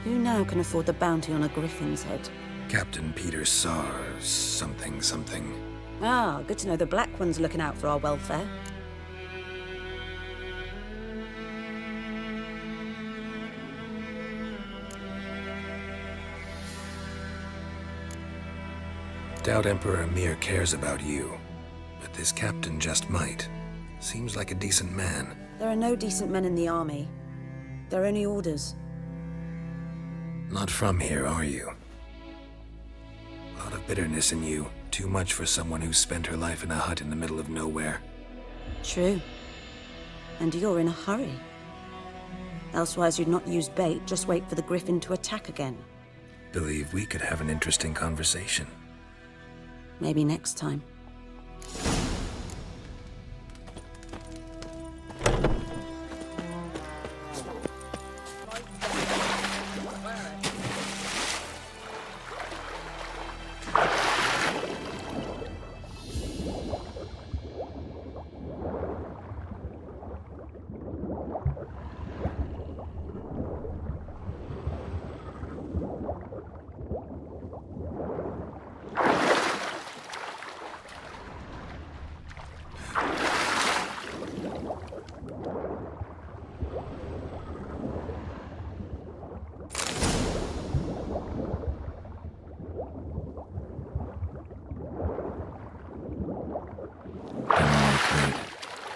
Who now can afford the bounty on a griffin's head? Captain Peter Sars... something. Ah, good to know the Black One's looking out for our welfare. Doubt Emperor Emir cares about you. But this captain just might. Seems like a decent man. There are no decent men in the army. They're only orders. Not from here, are you? A lot of bitterness in you. Too much for someone who spent her life in a hut in the middle of nowhere. True. And you're in a hurry. Elsewise you'd not use bait, just wait for the griffin to attack again. Believe we could have an interesting conversation. Maybe next time.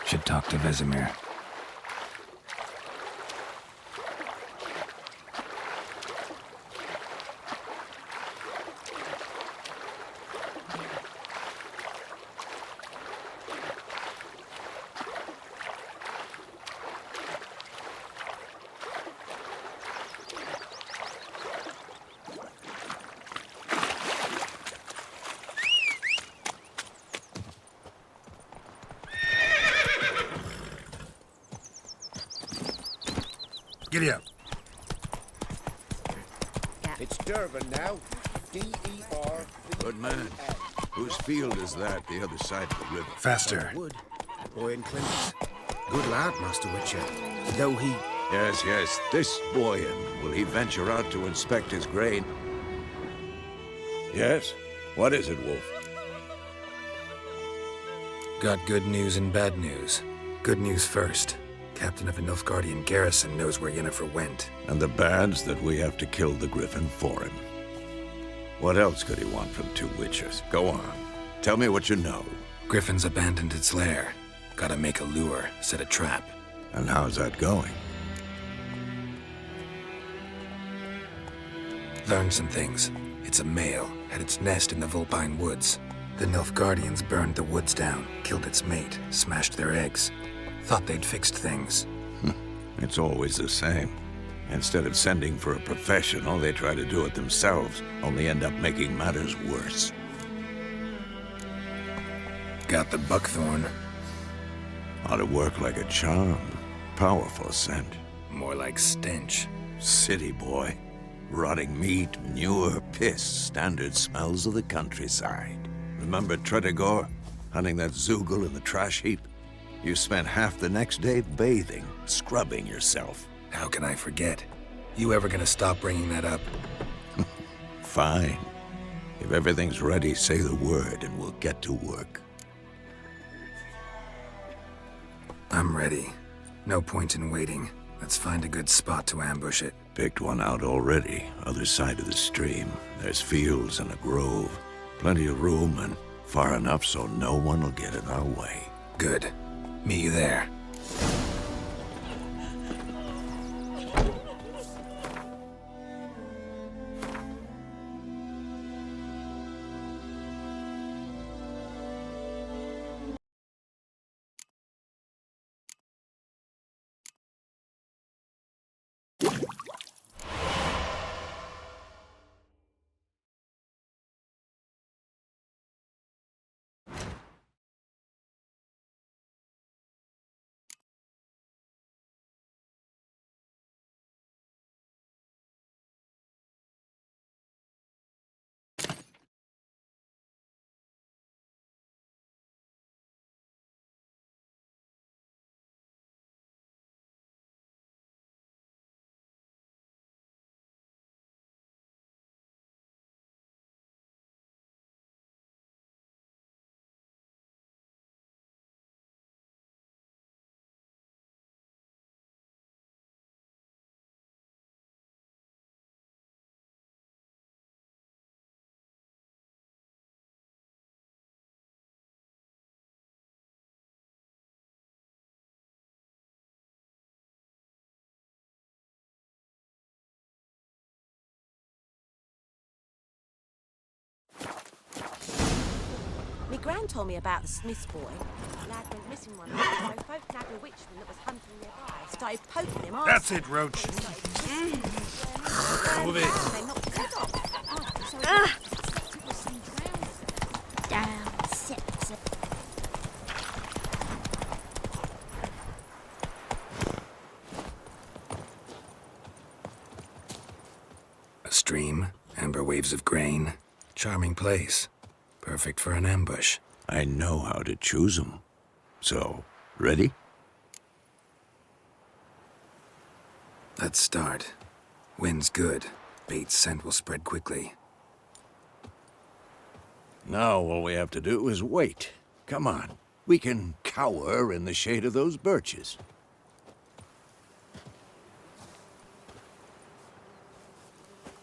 Should talk to Vesemir. Giddy up. It's Durban now. D-E-R. Good man. Whose field is that, the other side of the river? Faster. Wood. Boy in Clemens. Good lad, Master Witcher. Though he... Yes. This Boyan, will he venture out to inspect his grain? Yes? What is it, Wolf? Got good news and bad news. Good news first. Captain of a Nilfgaardian garrison knows where Yennefer went. And the bad's that we have to kill the griffin for him. What else could he want from two witchers? Go on. Tell me what you know. Griffin's abandoned its lair. Gotta make a lure, set a trap. And how's that going? Learned some things. It's a male, had its nest in the Vulpine Woods. The Nilfgaardians burned the woods down, killed its mate, smashed their eggs. Thought they'd fixed things. It's always the same. Instead of sending for a professional, they try to do it themselves, only end up making matters worse. Got the buckthorn. Ought to work like a charm. Powerful scent. More like stench. City boy. Rotting meat, manure, piss, standard smells of the countryside. Remember Tretogor? Hunting that Zoogle in the trash heap? You spent half the next day bathing, scrubbing yourself. How can I forget? You ever gonna stop bringing that up? Fine. If everything's ready, say the word and we'll get to work. I'm ready. No point in waiting. Let's find a good spot to ambush it. Picked one out already, other side of the stream. There's fields and a grove. Plenty of room and far enough so no one will get in our way. Good. Meet you there. My gran told me about the Smith's boy. The lad went missing one night, so folk nabbed a witchman that was hunting nearby. Started poking him. That's it, Roach. Move it. They knocked his head off. Down, sit. A stream, amber waves of grain. Charming place. Perfect for an ambush. I know how to choose them. So, ready? Let's start. Wind's good. Bait's scent will spread quickly. Now all we have to do is wait. Come on. We can cower in the shade of those birches.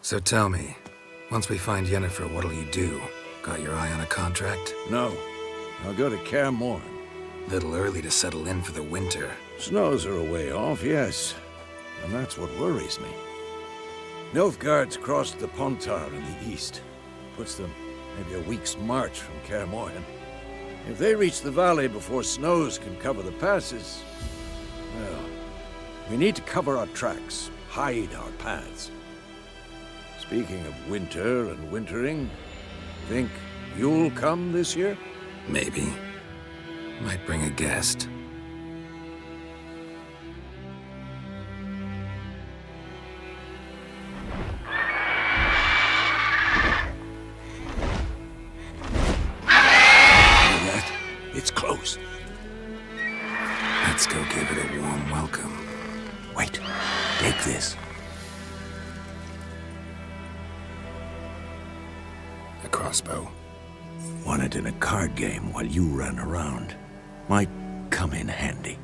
So tell me, once we find Yennefer, what'll you do? Got your eye on a contract? No. I'll go to Kaer Morhen. Little early to settle in for the winter. Snows are a way off, yes. And that's what worries me. Nilfgaard's crossed the Pontar in the east. Puts them maybe a week's march from Kaer Morhen. If they reach the valley before snows can cover the passes, well, we need to cover our tracks, hide our paths. Speaking of winter and wintering, think you'll come this year? Maybe. Might bring a guest. It's close. Let's go give it a warm welcome. Wait, take this. A crossbow. Won it in a card game while you ran around. Might come in handy.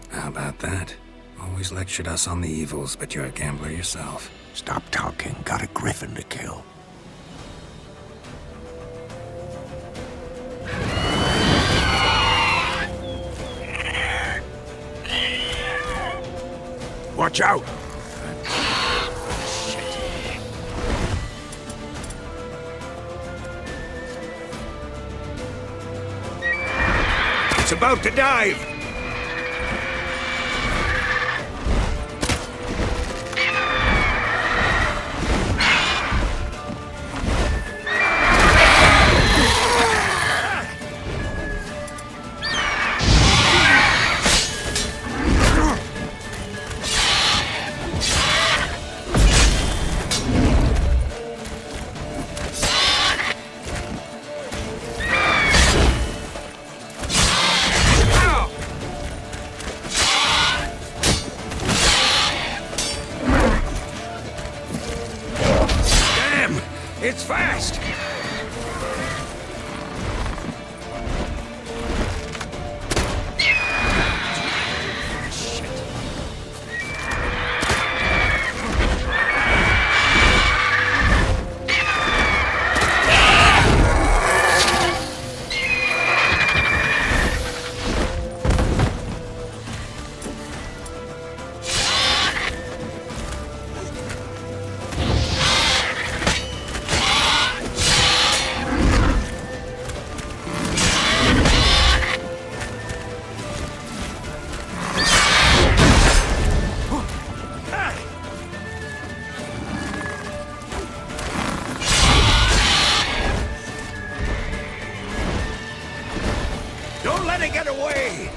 How about that? Always lectured us on the evils, but you're a gambler yourself. Stop talking. Got a griffin to kill. Watch out! It's about to dive! to get away!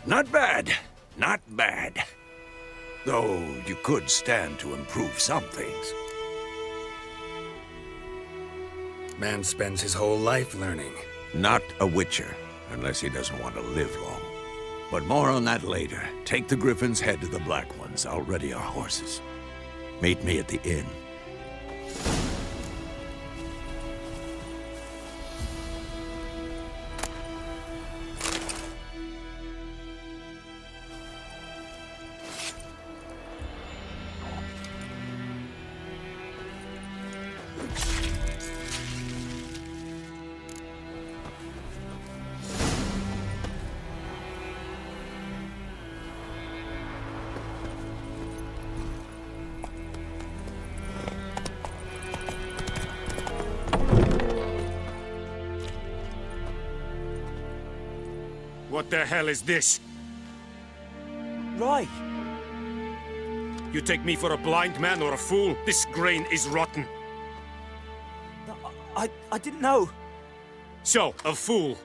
Not bad. Not bad. Though you could stand to improve some things. Man spends his whole life learning. Not a witcher, unless he doesn't want to live long. But more on that later. Take the Griffin's head to the Black Ones. I'll ready our horses. Meet me at the inn. What the hell is this? Right. You take me for a blind man or a fool? This grain is rotten. I didn't know. So, a fool.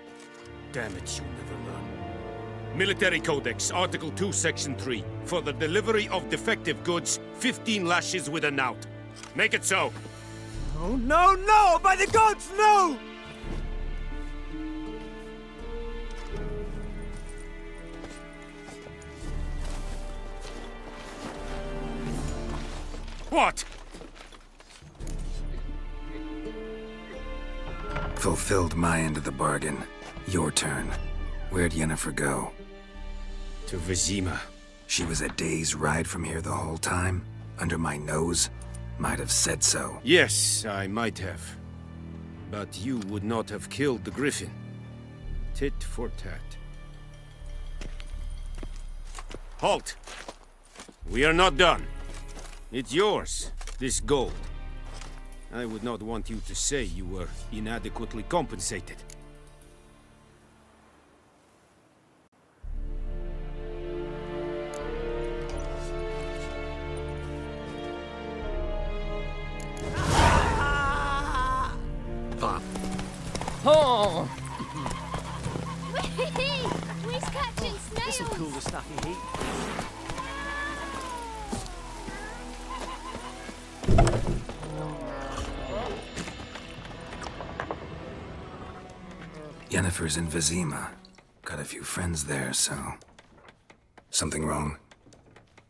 Damn it, you'll never learn. Military Codex, Article 2, Section 3. For the delivery of defective goods, 15 lashes with a knout. Make it so. Oh, no, no! By the gods, no! What? Fulfilled my end of the bargain. Your turn. Where'd Yennefer go? To Vizima. She was a day's ride from here the whole time? Under my nose? Might have said so. Yes, I might have. But you would not have killed the Griffin. Tit for tat. Halt! We are not done. It's yours, this gold. I would not want you to say you were inadequately compensated. Oh! This'll cool the stuffy heat. Yennefer's in Vizima. Got a few friends there, so... Something wrong?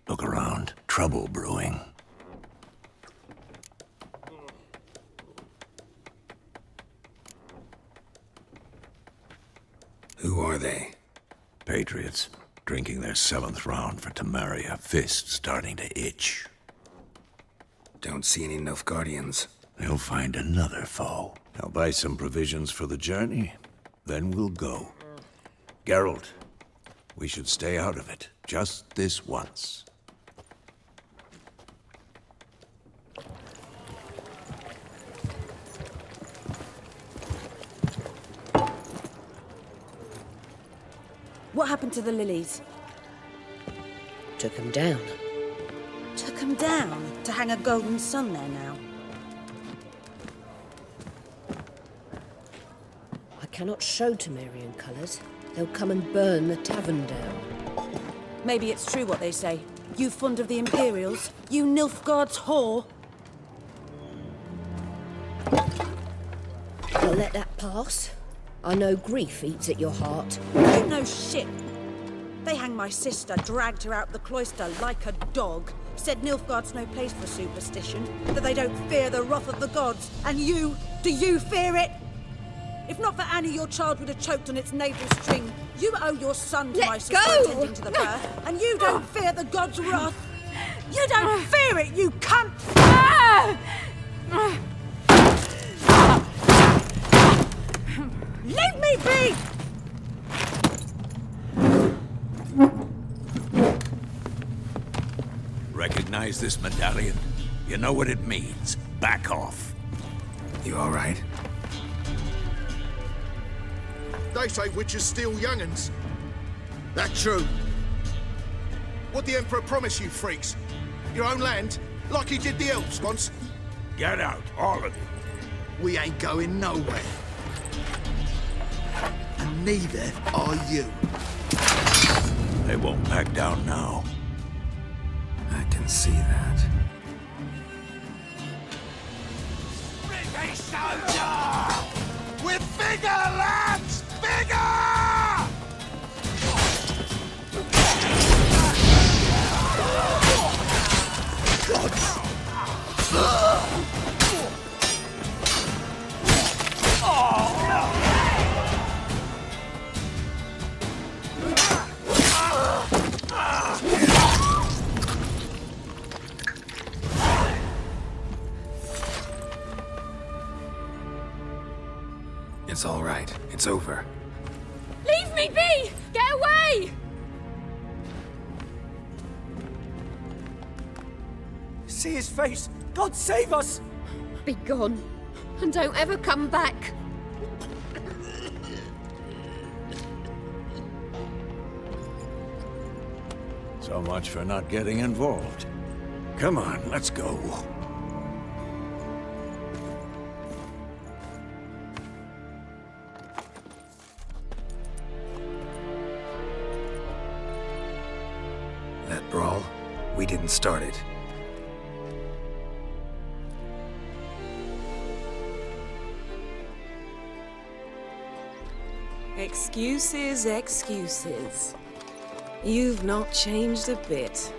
Look around. Trouble brewing. Who are they? Patriots. Drinking their 7th round for Temeria. Fist starting to itch. Don't see any Nilfgaardians. They'll find another foe. I'll buy some provisions for the journey. Then we'll go. Geralt, we should stay out of it. Just this once. What happened to the lilies? Took them down. Took them down to hang a golden sun there now. I cannot show Temerian colours. They'll come and burn the tavern down. Maybe it's true what they say. You fond of the Imperials? You Nilfgaard's whore? I'll let that pass. I know grief eats at your heart. You know shit. They hanged my sister, dragged her out the cloister like a dog. Said Nilfgaard's no place for superstition, that they don't fear the wrath of the gods. And you, do you fear it? If not for Annie, your child would have choked on its navel string. You owe your son to my sister attending to the birth, and you don't fear the gods' wrath. You don't fear it, you cunt! Leave me be! Recognize this medallion? You know what it means. Back off. You all right? They say witches steal young'uns. That true? What'd the Emperor promise you, freaks? Your own land? Like he did the elves once? Get out, all of you. We ain't going nowhere. And neither are you. They won't back down now. I can see that. British soldier! With bigger lads! Bigger! It's all right. It's over. Leave me be! Get away! See his face! God save us! Be gone, and don't ever come back. So much for not getting involved. Come on, let's go. That brawl, we didn't start it. Excuses, excuses. You've not changed a bit.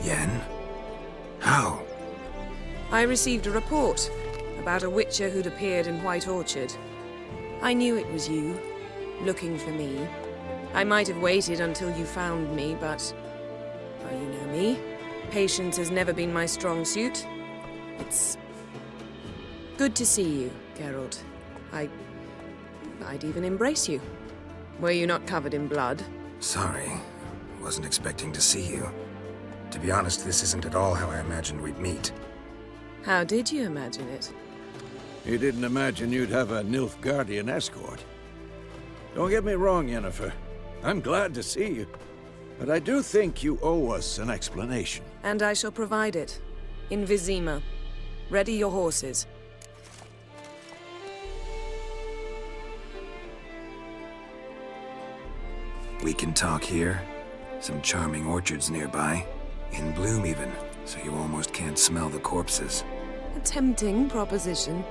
Yen? How? I received a report about a witcher who'd appeared in White Orchard. I knew it was you, looking for me. I might have waited until you found me, but... well, you know me. Patience has never been my strong suit. It's... good to see you, Geralt. I'd even embrace you. Were you not covered in blood? Sorry. Wasn't expecting to see you. To be honest, this isn't at all how I imagined we'd meet. How did you imagine it? You didn't imagine you'd have a Nilfgaardian escort. Don't get me wrong, Yennefer. I'm glad to see you. But I do think you owe us an explanation. And I shall provide it. In Vizima. Ready your horses. We can talk here. Some charming orchards nearby. In bloom even, so you almost can't smell the corpses. A tempting proposition.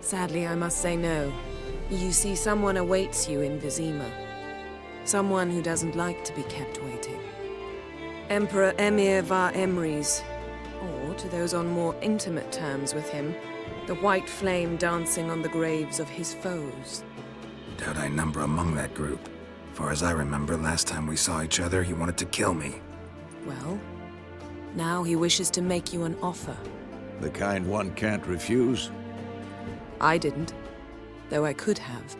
Sadly, I must say no. You see, someone awaits you in Vizima. Someone who doesn't like to be kept waiting. Emperor Emir var Emrys, or to those on more intimate terms with him, the white flame dancing on the graves of his foes. Doubt I number among that group. Far as I remember, last time we saw each other, he wanted to kill me. Well, now he wishes to make you an offer. The kind one can't refuse? I didn't, though I could have.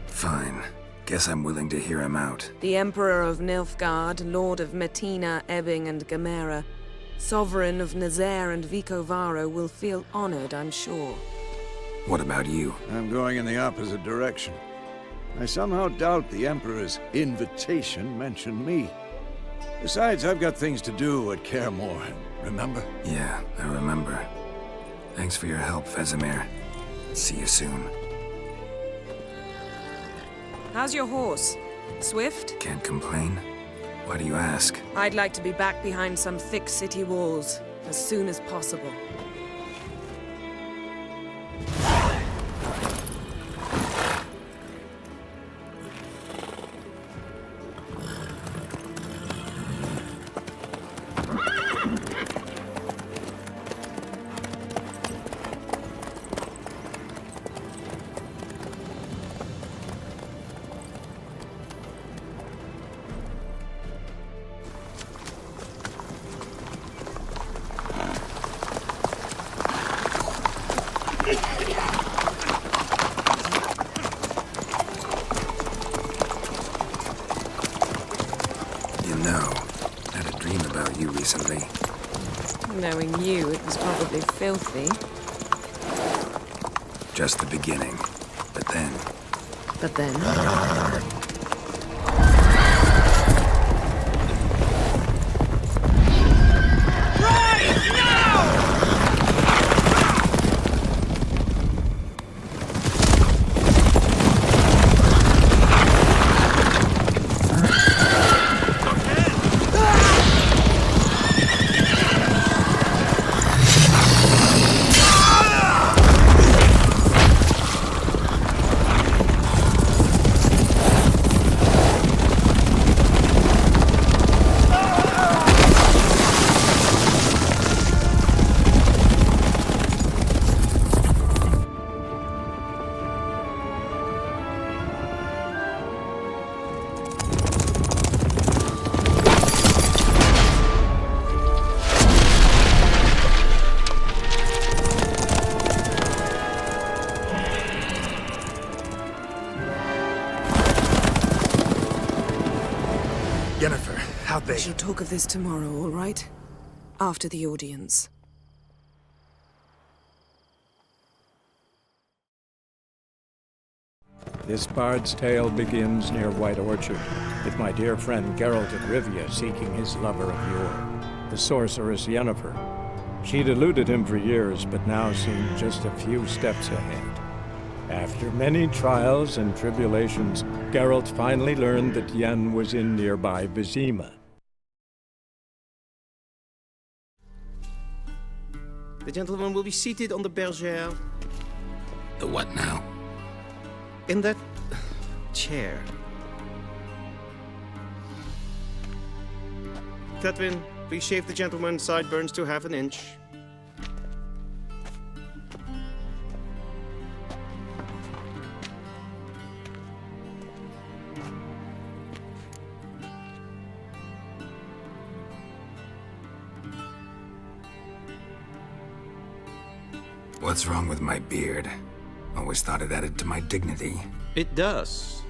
Fine. Guess I'm willing to hear him out. The Emperor of Nilfgaard, Lord of Metina, Ebbing, and Gamera, Sovereign of Nazaire and Vicovaro will feel honored, I'm sure. What about you? I'm going in the opposite direction. I somehow doubt the Emperor's invitation mentioned me. Besides, I've got things to do at Kaer Morhen, remember? Yeah, I remember. Thanks for your help, Vesemir. See you soon. How's your horse? Swift? Can't complain. Why do you ask? I'd like to be back behind some thick city walls as soon as possible. Knowing you, it was probably filthy. Just the beginning. But then... But then... We shall talk of this tomorrow, all right? After the audience. This bard's tale begins near White Orchard, with my dear friend Geralt of Rivia seeking his lover of yore, the sorceress Yennefer. She'd eluded him for years, but now seemed just a few steps ahead. After many trials and tribulations, Geralt finally learned that Yen was in nearby Vizima. The gentleman will be seated on the bergère. The what now? In that chair. Catwin, please shave the gentleman's sideburns to half an inch. What's wrong with my beard? Always thought it added to my dignity. It does.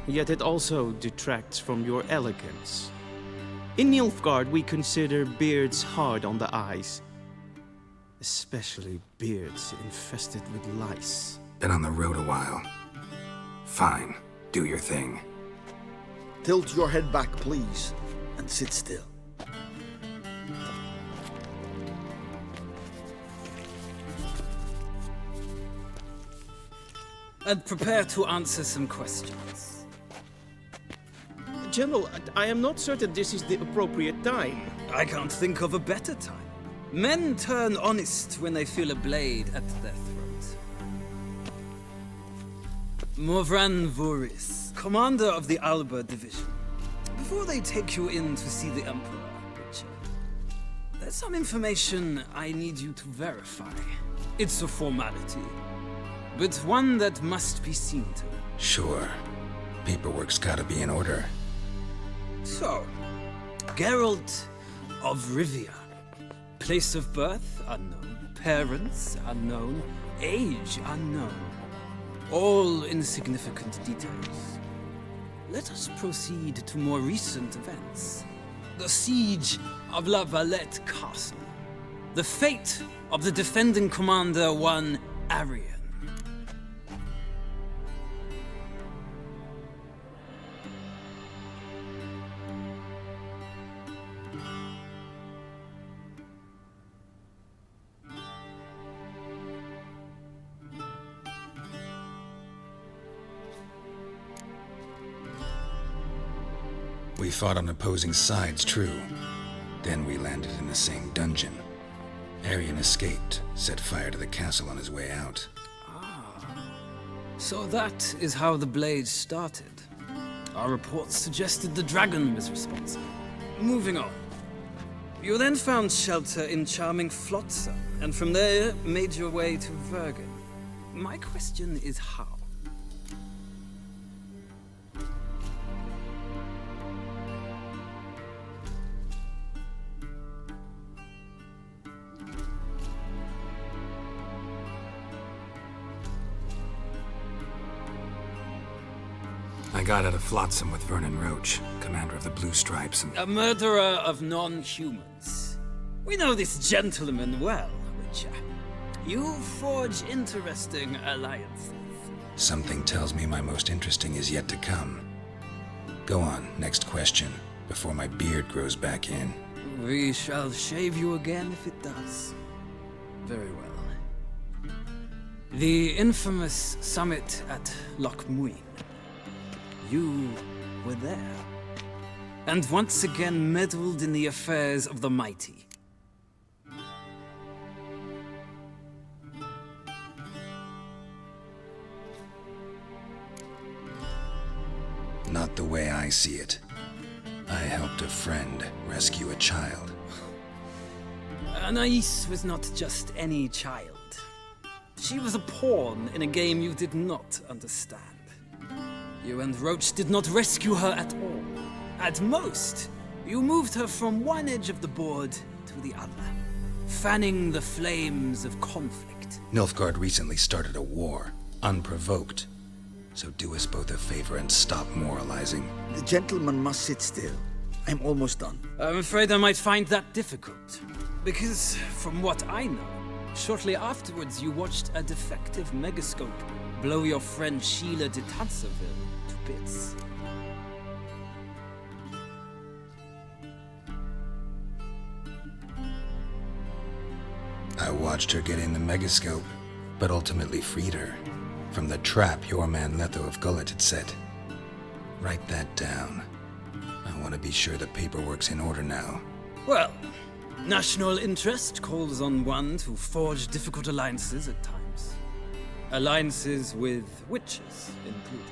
Yet it also detracts from your elegance. In Nilfgaard, we consider beards hard on the eyes. Especially beards infested with lice. Been on the road a while. Fine. Do your thing. Tilt your head back, please, and sit still. and prepare to answer some questions. General, I am not certain this is the appropriate time. I can't think of a better time. Men turn honest when they feel a blade at their throat. Morvran Voris, commander of the Alba Division. Before they take you in to see the Emperor, Witcher, there's some information I need you to verify. It's a formality, but one that must be seen to. Sure. Paperwork's gotta be in order. So, Geralt of Rivia. Place of birth, unknown. Parents, unknown. Age, unknown. All insignificant details. Let us proceed to more recent events. The siege of La Valette Castle. The fate of the defending commander, one Arian. We fought on opposing sides, true. Then we landed in the same dungeon. Arian escaped, set fire to the castle on his way out. So that is how the blade started. Our reports suggested the dragon was responsible. Moving on. You then found shelter in charming Flotsam, and from there made your way to Vergen. My question is how? I got out of Flotsam with Vernon Roach, commander of the Blue Stripes, and... A murderer of non-humans. We know this gentleman well, Witcher. You forge interesting alliances. Something tells me my most interesting is yet to come. Go on, next question, before my beard grows back in. We shall shave you again if it does. Very well. The infamous summit at Loch Muin. You were there, and once again meddled in the affairs of the mighty. Not the way I see it. I helped a friend rescue a child. Anais was not just any child. She was a pawn in a game you did not understand. You and Roach did not rescue her at all. At most, you moved her from one edge of the board to the other, fanning the flames of conflict. Nilfgaard recently started a war, unprovoked. So do us both a favor and stop moralizing. The gentleman must sit still. I'm almost done. I'm afraid I might find that difficult. Because, from what I know, shortly afterwards you watched a defective megascope blow your friend Sheila de Tanserville to bits. I watched her get in the megascope, but ultimately freed her from the trap your man Letho of Gullet had set. Write that down. I want to be sure the paperwork's in order now. Well, national interest calls on one to forge difficult alliances at times. Alliances with witches included.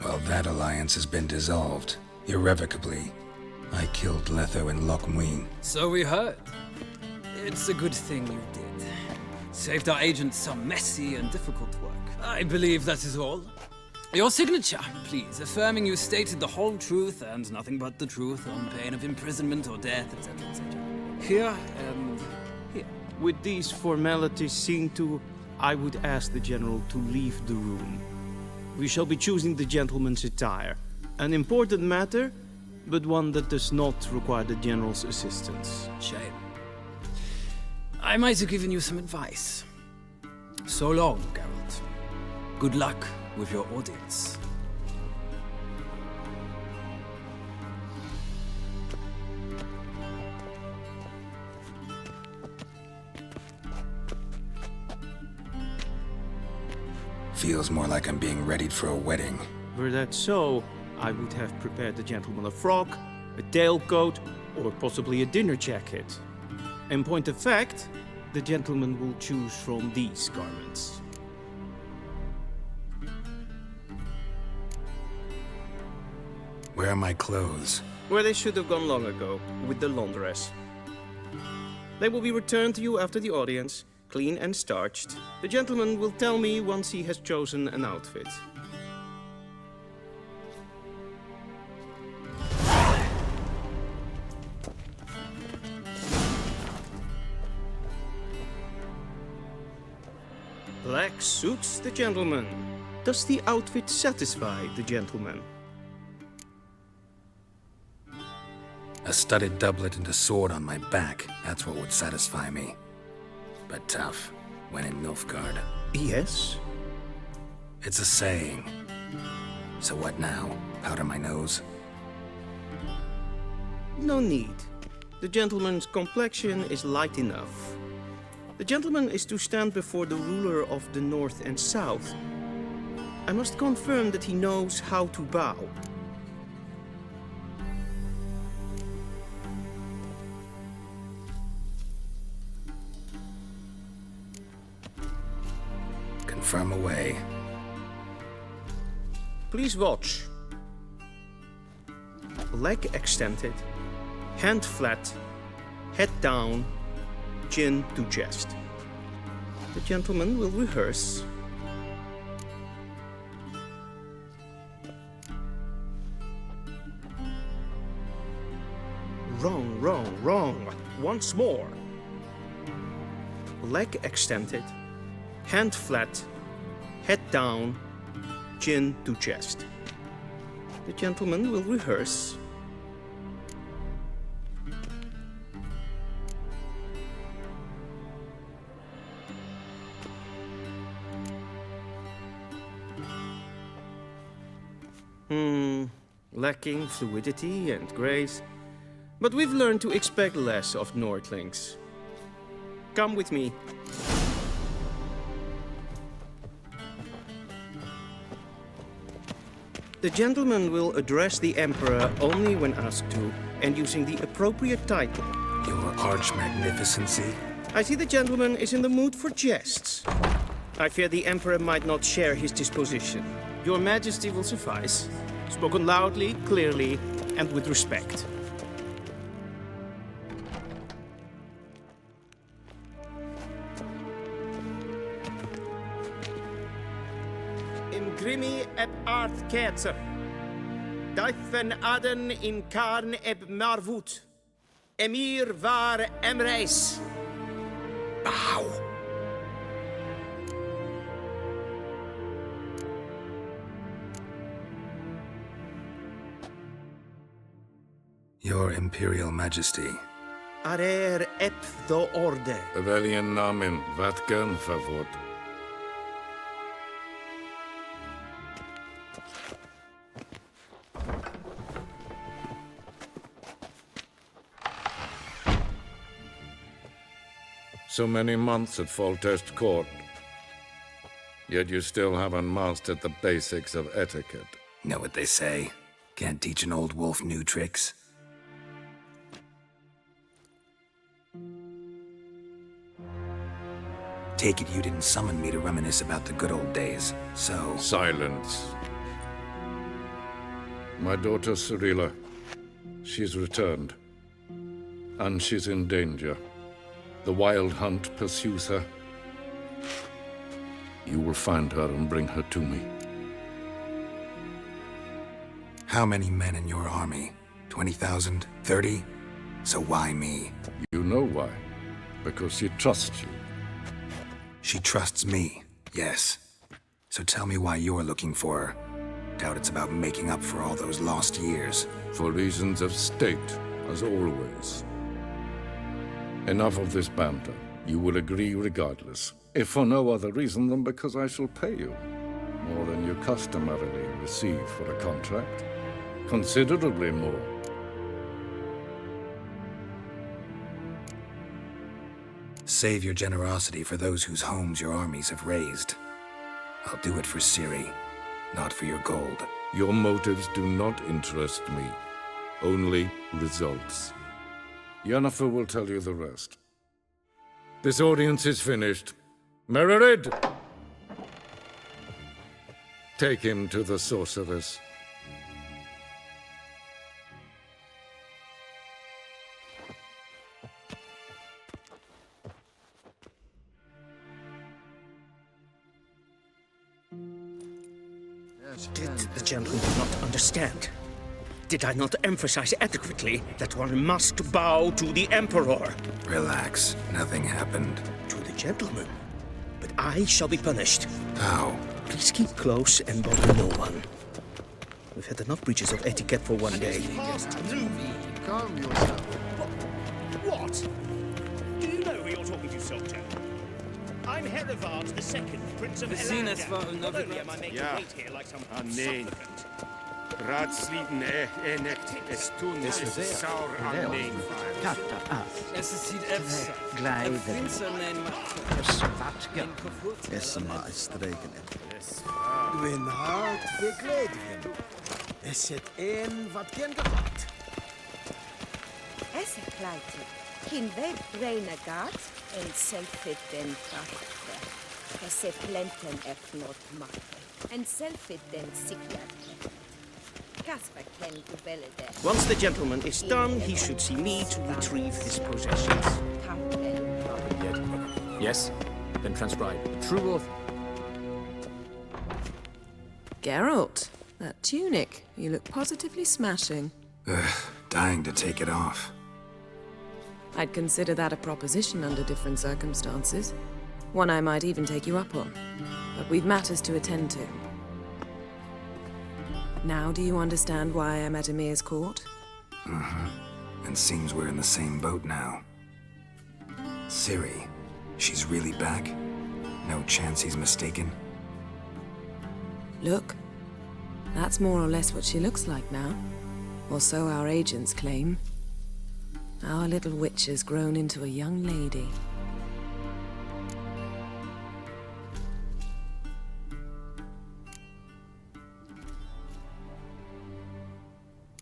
Well, that alliance has been dissolved, irrevocably. I killed Letho in Loch Muin. So we heard. It's a good thing you did. Saved our agents some messy and difficult work. I believe that is all. Your signature, please, affirming you stated the whole truth and nothing but the truth on pain of imprisonment or death, etc., etc. Here and here. With these formalities seen to, I would ask the General to leave the room. We shall be choosing the gentleman's attire. An important matter, but one that does not require the General's assistance. Shame. I might have given you some advice. So long, Geralt. Good luck with your audience. Feels more like I'm being readied for a wedding. Were that so, I would have prepared the gentleman a frock, a tailcoat, or possibly a dinner jacket. In point of fact, the gentleman will choose from these garments. Where are my clothes? Where they should have gone long ago, with the laundress. They will be returned to you after the audience, clean and starched. The gentleman will tell me once he has chosen an outfit. Black suits the gentleman. Does the outfit satisfy the gentleman? A studded doublet and a sword on my back, that's what would satisfy me. But tough, when in Nilfgaard. Yes? It's a saying. So what now? Powder my nose? No need. The gentleman's complexion is light enough. The gentleman is to stand before the ruler of the North and South. I must confirm that he knows how to bow. Confirm away. Please watch. Leg extended, hand flat, head down, chin to chest. The gentleman will rehearse. Wrong, wrong, wrong. Once more. Leg extended, hand flat, head down, chin to chest. The gentleman will rehearse. Lacking fluidity and grace. But we've learned to expect less of Nordlings. Come with me. The gentleman will address the Emperor only when asked to, and using the appropriate title. Your Arch-Magnificency? I see the gentleman is in the mood for jests. I fear the Emperor might not share his disposition. Your Majesty will suffice. Spoken loudly, clearly, and with respect. Imgrimi eb art ketzer. Daifen aden in karn eb marvut. Emir var emreis. Bow. Your Imperial Majesty. Arer ep do orde. Veljen namen, vatgen favort. So many months at Foltest Court. Yet you still haven't mastered the basics of etiquette. Know what they say? Can't teach an old wolf new tricks. Take it you didn't summon me to reminisce about the good old days, so... Silence. My daughter Cirilla, she's returned. And she's in danger. The Wild Hunt pursues her. You will find her and bring her to me. How many men in your army? 20,000? 30? So why me? You know why. Because she trusts you. She trusts me, yes. So tell me why you're looking for her. Doubt it's about making up for all those lost years. For reasons of state, as always. Enough of this banter. You will agree regardless. If for no other reason than because I shall pay you. More than you customarily receive for a contract. Considerably more. Save your generosity for those whose homes your armies have razed. I'll do it for Ciri, not for your gold. Your motives do not interest me. Only results. Yennefer will tell you the rest. This audience is finished. Mererid! Take him to the sorceress. Did the gentleman not understand? Did I not emphasize adequately that one must bow to the Emperor? Relax. Nothing happened. To the gentleman. But I shall be punished. How? Please keep close and bother no one. We've had enough breaches of etiquette for one day. Calm yourself. What? Do you know who you're talking to, soldier? I'm Herivard II, Prince of Elanda. Not only am I made to wait here like some supplicant. Raadsliden echt es tun es saur an den Es is hier efsa. Glijden. Esma streken. Gwyn hart bekledigen. Es het een wat geen gehad. Esse pleite. Kin weg reine gat en selfit den krachte. Esse plenten not machte. En selfit den sikjat. Once the gentleman is done, he should see me to retrieve his possessions. Yet. Yes? Then transcribe. True or... Geralt, that tunic. You look positively smashing. Dying to take it off. I'd consider that a proposition under different circumstances. One I might even take you up on. But we've matters to attend to. Now do you understand why I'm at Emir's court? Mm-hmm. And seems we're in the same boat now. Ciri, she's really back? No chance he's mistaken? Look, that's more or less what she looks like now. Or so our agents claim. Our little witch has grown into a young lady.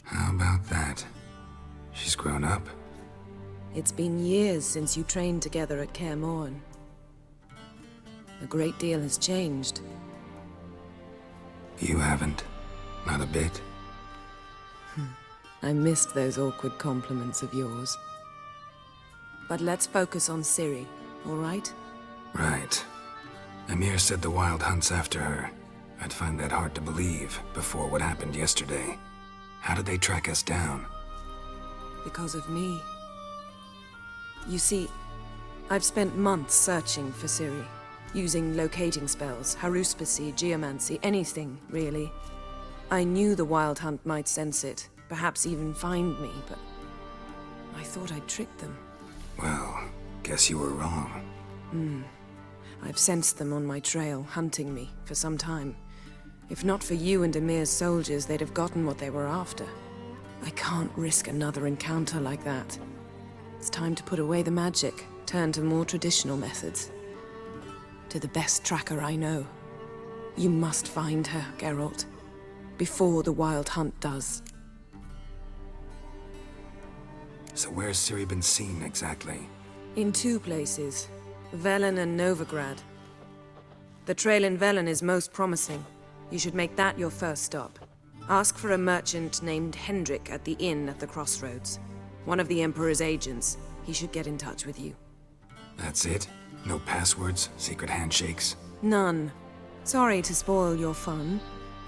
How about that? She's grown up. It's been years since you trained together at Kaer Morhen. A great deal has changed. You haven't. Not a bit. I missed those awkward compliments of yours. But let's focus on Ciri, all right? Right. Emir said the Wild Hunt's after her. I'd find that hard to believe before what happened yesterday. How did they track us down? Because of me. You see, I've spent months searching for Ciri, using locating spells, haruspicy, geomancy, anything, really. I knew the Wild Hunt might sense it, perhaps even find me, but I thought I'd tricked them. Well, guess you were wrong. I've sensed them on my trail, hunting me, for some time. If not for you and Emir's soldiers, they'd have gotten what they were after. I can't risk another encounter like that. It's time to put away the magic, turn to more traditional methods. To the best tracker I know. You must find her, Geralt. Before the Wild Hunt does. So where's Ciri been seen, exactly? In two places. Velen and Novigrad. The trail in Velen is most promising. You should make that your first stop. Ask for a merchant named Hendrik at the inn at the crossroads. One of the Emperor's agents. He should get in touch with you. That's it? No passwords? Secret handshakes? None. Sorry to spoil your fun.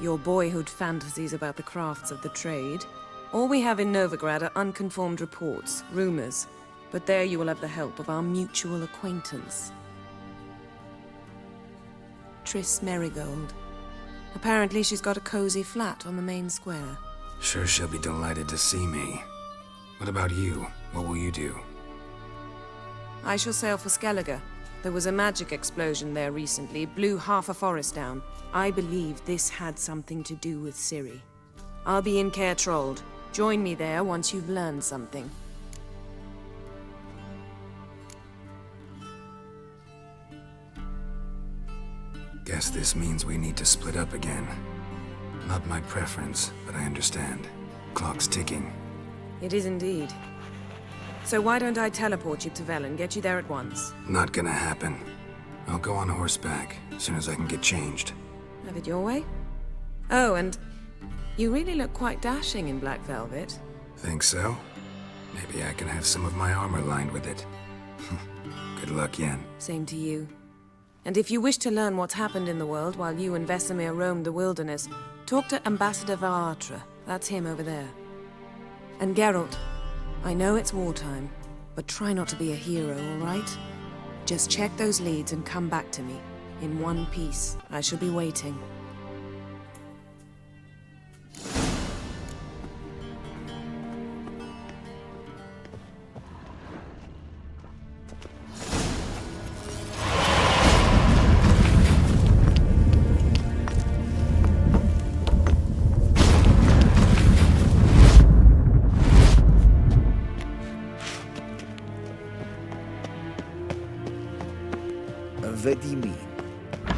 Your boyhood fantasies about the crafts of the trade. All we have in Novigrad are unconformed reports, rumors. But there you will have the help of our mutual acquaintance. Triss Merigold. Apparently she's got a cozy flat on the main square. Sure she'll be delighted to see me. What about you? What will you do? I shall sail for Skellige. There was a magic explosion there recently, blew half a forest down. I believe this had something to do with Ciri. I'll be in Caer Trold. Join me there once you've learned something. Guess this means we need to split up again. Not my preference, but I understand. Clock's ticking. It is indeed. So why don't I teleport you to Velen, get you there at once? Not gonna happen. I'll go on horseback as soon as I can get changed. Have it your way? Oh, and you really look quite dashing in black velvet. Think so? Maybe I can have some of my armor lined with it. Good luck, Yen. Same to you. And if you wish to learn what's happened in the world while you and Vesemir roamed the wilderness, talk to Ambassador Varatra. That's him over there. And Geralt, I know it's wartime, but try not to be a hero, all right? Just check those leads and come back to me. In one piece. I shall be waiting. Vedimi,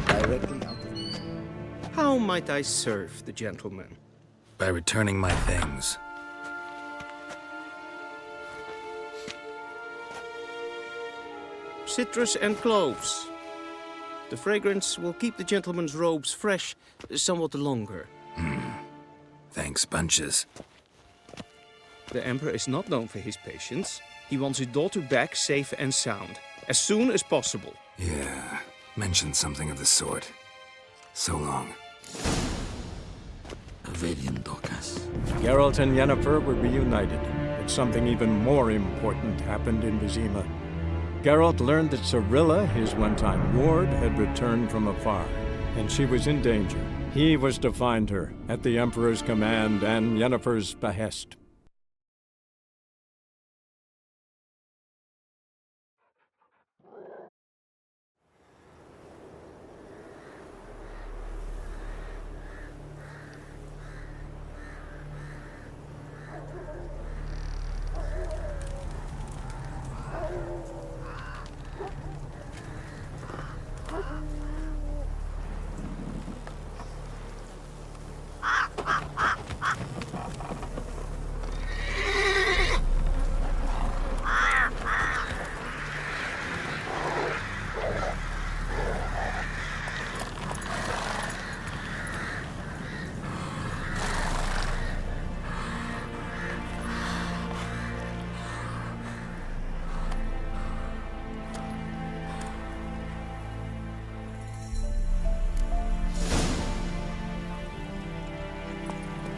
directly out of... How might I serve the gentleman? By returning my things. Citrus and cloves. The fragrance will keep the gentleman's robes fresh somewhat longer. Thanks, bunches. The Emperor is not known for his patience. He wants his daughter back safe and sound, as soon as possible. Yeah, mentioned something of the sort. So long. Geralt and Yennefer were reunited, but something even more important happened in Vizima. Geralt learned that Cirilla, his one-time ward, had returned from afar, and she was in danger. He was to find her, at the Emperor's command and Yennefer's behest.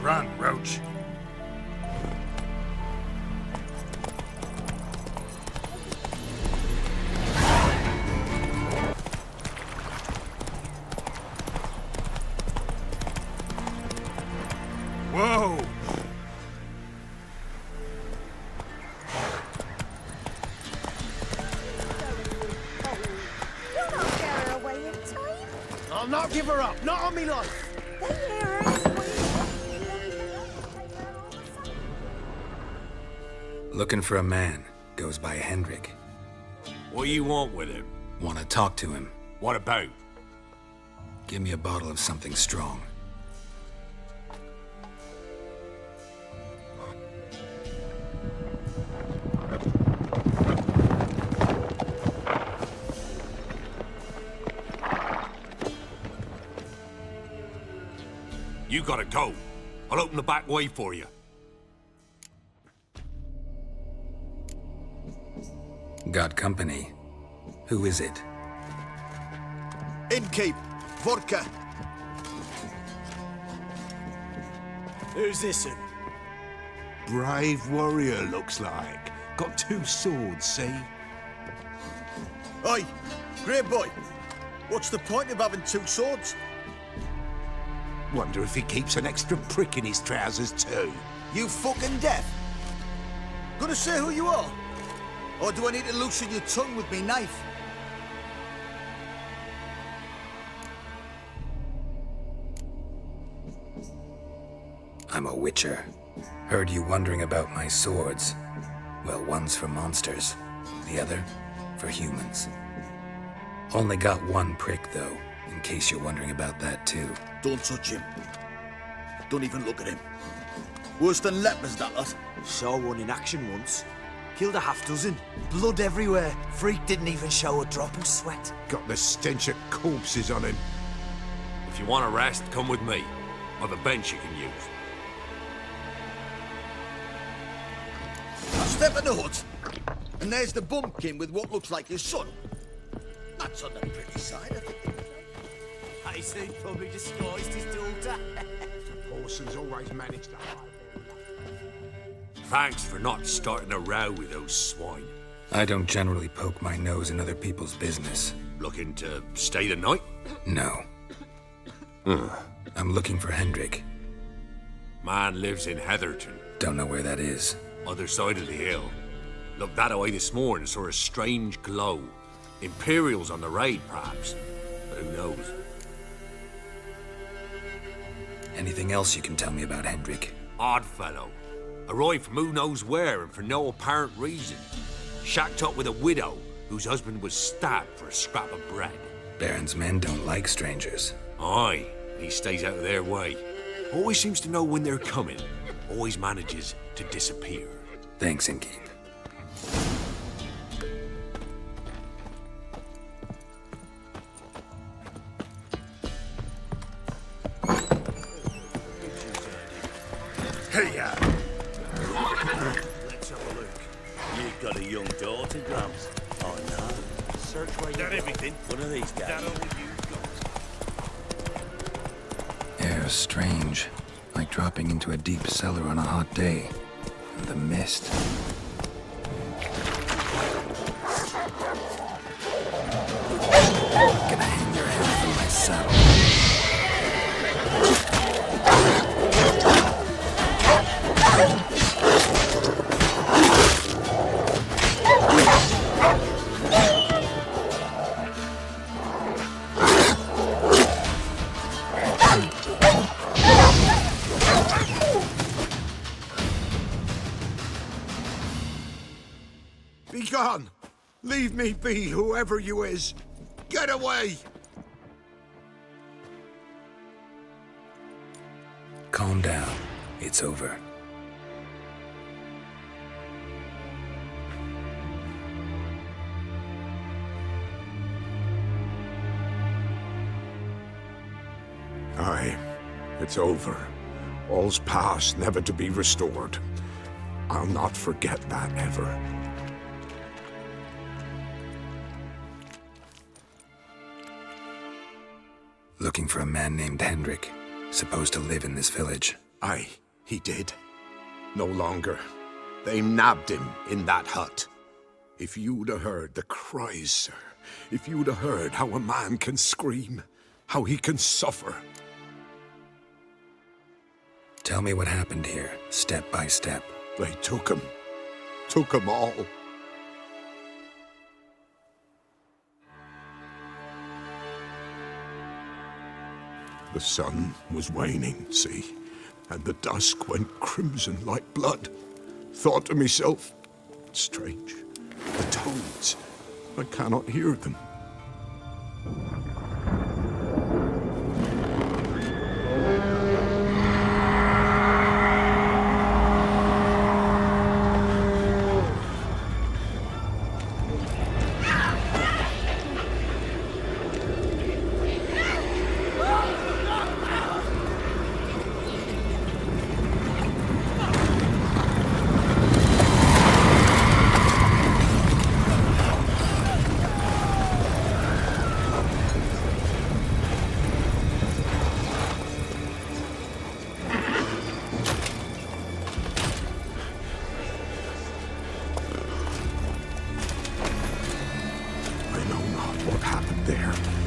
Run, Roach. Whoa! You're not getting her away in time. I'll not give her up, not on me life. They hear us. Looking for a man. Goes by Hendrik. What do you want with him? Want to talk to him. What about? Give me a bottle of something strong. You gotta go. I'll open the back way for you. Got company. Who is it? Innkeep, vodka. Who's this one? Brave warrior, looks like. Got 2 swords, see? Oi, great boy. What's the point of having 2 swords? Wonder if he keeps an extra prick in his trousers too. You fucking deaf? Gonna say who you are? Or do I need to loosen your tongue with me knife? I'm a witcher. Heard you wondering about my swords. Well, one's for monsters, the other for humans. Only got 1 prick, though, in In case you're wondering about that, too. Don't touch him. Don't even look at him. Worse than lepers, that lot. Saw one in action once. Killed a half-dozen. Blood everywhere. Freak didn't even show a drop of sweat. Got the stench of corpses on him. If you want a rest, come with me. I've a bench you can use. Now step in the hut, and there's the bumpkin with what looks like his son. That's on the pretty side, I think. I see, probably disguised his daughter. Orson's always managed to hide. Thanks for not starting a row with those swine. I don't generally poke my nose in other people's business. Looking to stay the night? No. I'm looking for Hendrik. Man lives in Heatherton. Don't know where that is. Other side of the hill. Looked that away this morning, saw a strange glow. Imperials on the raid, perhaps. But who knows? Anything else you can tell me about Hendrik? Odd fellow. Arrived from who knows where and for no apparent reason. Shacked up with a widow whose husband was stabbed for a scrap of bread. Baron's men don't like strangers. Aye, he stays out of their way. Always seems to know when they're coming. Always manages to disappear. Thanks, Inkeep. Hey, let's have a look. You've got a young daughter, Gramps. Oh, no. Search where you everything. One of these guys. That all you've got. Air's strange. Like dropping into a deep cellar on a hot day. And the mist. Gonna hang your head from my saddle. Be gone! Leave me be, whoever you is! Get away! Calm down. It's over. Aye, it's over. All's past, never to be restored. I'll not forget that ever. Looking for a man named Hendrik, supposed to live in this village. Aye, he did. No longer. They nabbed him in that hut. If you'd have heard the cries, sir, if you'd have heard how a man can scream, how he can suffer. Tell me what happened here, step by step. They took him all. The sun was waning, see, and the dusk went crimson like blood. Thought to myself, strange, the toads, I cannot hear them.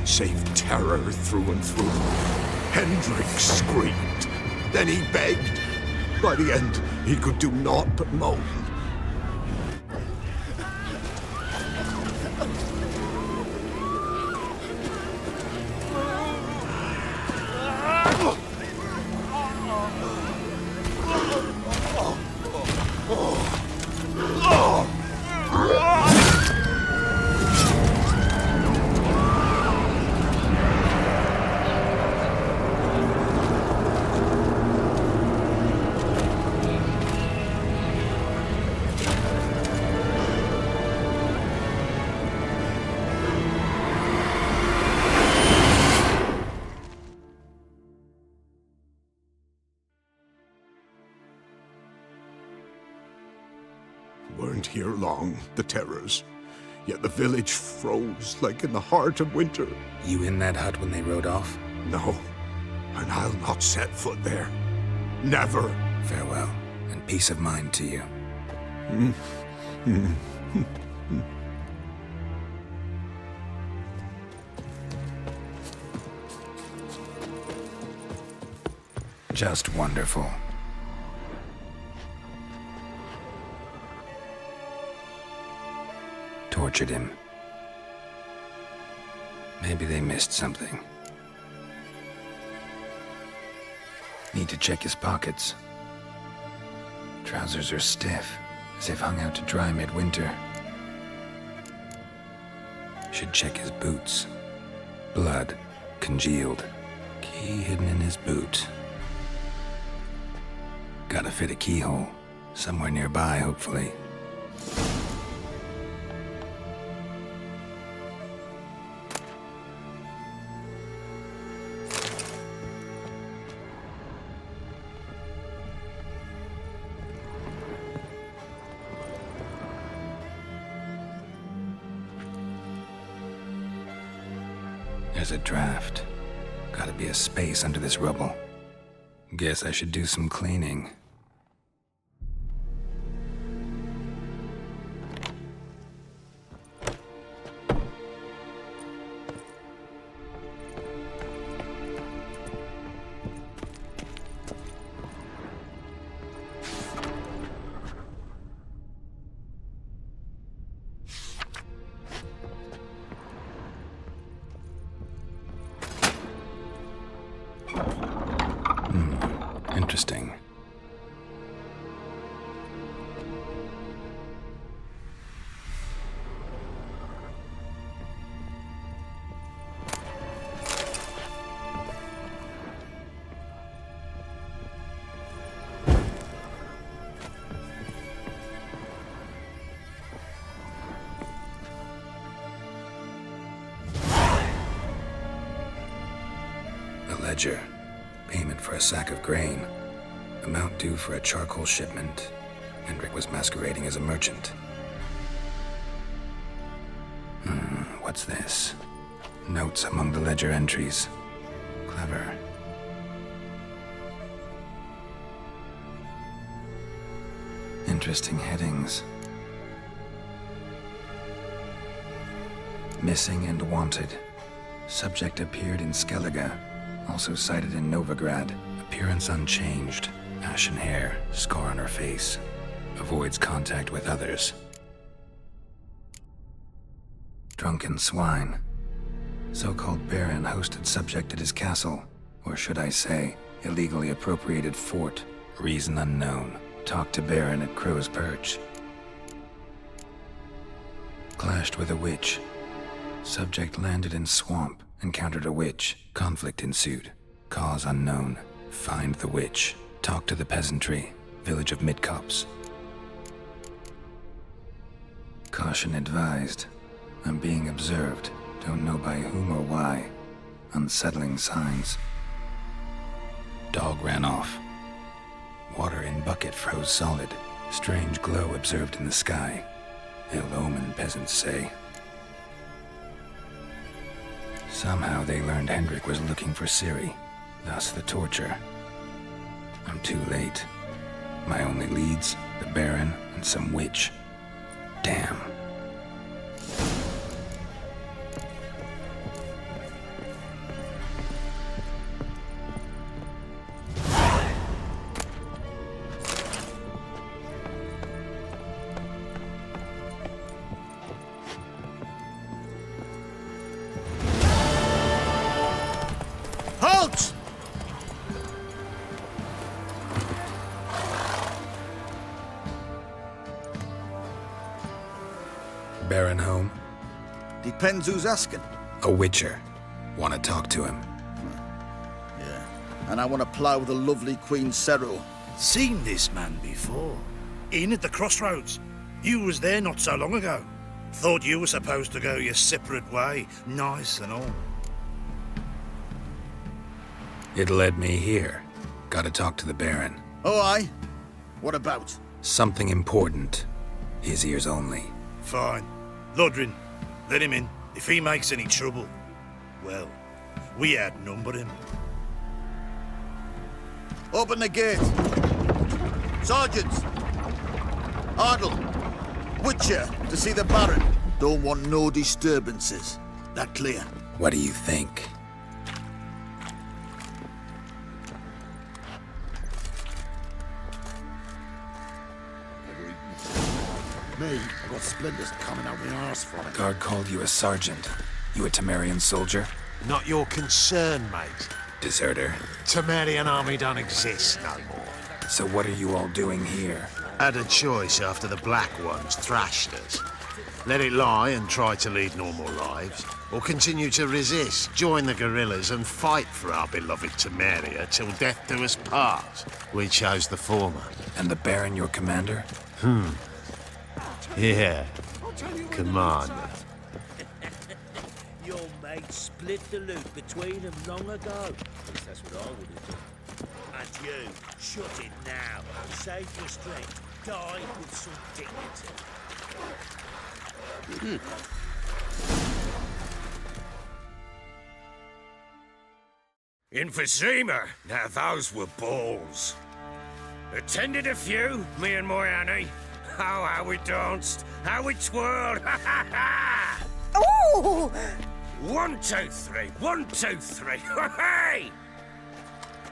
Save terror through and through. Hendrik screamed. Then he begged. By the end, he could do naught but moan. here long, the terrors. Yet the village froze like in the heart of winter. You in that hut when they rode off? No, and I'll not set foot there. Never. Farewell, and peace of mind to you. Just wonderful. Tortured him. Maybe they missed something. Need to check his pockets. Trousers are stiff, as if hung out to dry midwinter. Should check his boots. Blood, congealed. Key hidden in his boot. Gotta fit a keyhole. Somewhere nearby, hopefully. There's a draft. Gotta be a space under this rubble. Guess I should do some cleaning. Interesting. A ledger. Payment for a sack of grain. Amount due for a charcoal shipment. Hendrik was masquerading as a merchant. What's this? Notes among the ledger entries. Clever. Interesting headings. Missing and wanted. Subject appeared in Skellige. Also cited in Novigrad. Appearance unchanged. Ashen hair, scar on her face. Avoids contact with others. Drunken swine. So-called baron hosted subject at his castle. Or should I say, illegally appropriated fort. Reason unknown. Talked to baron at Crow's Perch. Clashed with a witch. Subject landed in swamp. Encountered a witch. Conflict ensued. Cause unknown. Find the witch. Talk to the peasantry. Village of Midcopse. Caution advised. I'm being observed. Don't know by whom or why. Unsettling signs. Dog ran off. Water in bucket froze solid. Strange glow observed in the sky. Ill omen, peasants say. Somehow they learned Hendrik was looking for Ciri. Thus the torture. I'm too late. My only leads, the Baron and some witch. Damn. Halt! Baron home? Depends who's asking. A witcher. Want to talk to him. Yeah. And I want to plough the lovely Queen Cero. Seen this man before. In at the crossroads. You was there not so long ago. Thought you were supposed to go your separate way. Nice and all. It led me here. Gotta talk to the Baron. Oh, aye? What about? Something important. His ears only. Fine. Lodrin, let him in. If he makes any trouble, well, we outnumber him. Open the gate. Sergeants! Ardle! Witcher, to see the Baron. Don't want no disturbances. That clear? What do you think? Me, I got splinters coming out my arse from it. Guard called you a sergeant. You a Temerian soldier? Not your concern, mate. Deserter. Temerian army don't exist no more. So what are you all doing here? Had a choice after the Black Ones thrashed us. Let it lie and try to lead normal lives, or continue to resist, join the guerrillas and fight for our beloved Temeria till death do us part. We chose the former. And the Baron your commander? Yeah. Commander. Your mate split the loot between them long ago. At least that's what I would have done. And you, shut it now. Save your strength. Die with some dignity. Emphysema. Now those were balls. Attended a few, me and my Annie. Oh, how we danced, how we twirled. Oh! 1, 2, 3. 1, 2, 3. Hey!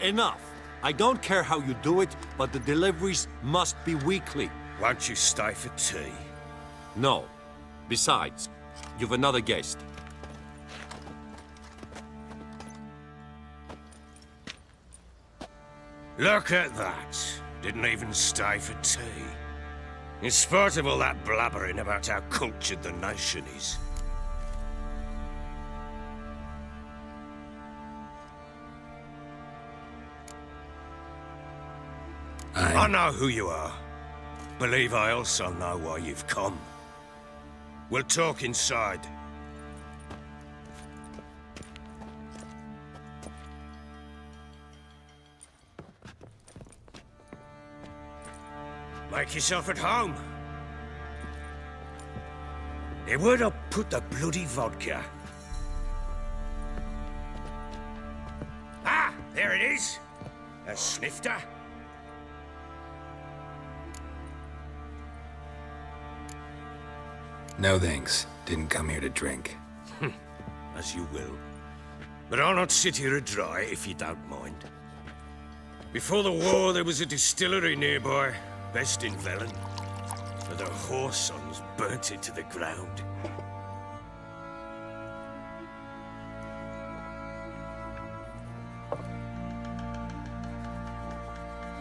Enough. I don't care how you do it, but the deliveries must be weekly. Won't you stay for tea? No. Besides, you've another guest. Look at that. Didn't even stay for tea. In spite of all that blabbering about how cultured the nation is. I know who you are. Believe I also know why you've come. We'll talk inside. Make yourself at home. Hey, where'd I put the bloody vodka? Ah, there it is. A snifter. No thanks. Didn't come here to drink. As you will. But I'll not sit here dry if you don't mind. Before the war, there was a distillery nearby. Best in Velen. But the whoresons burnt it to the ground.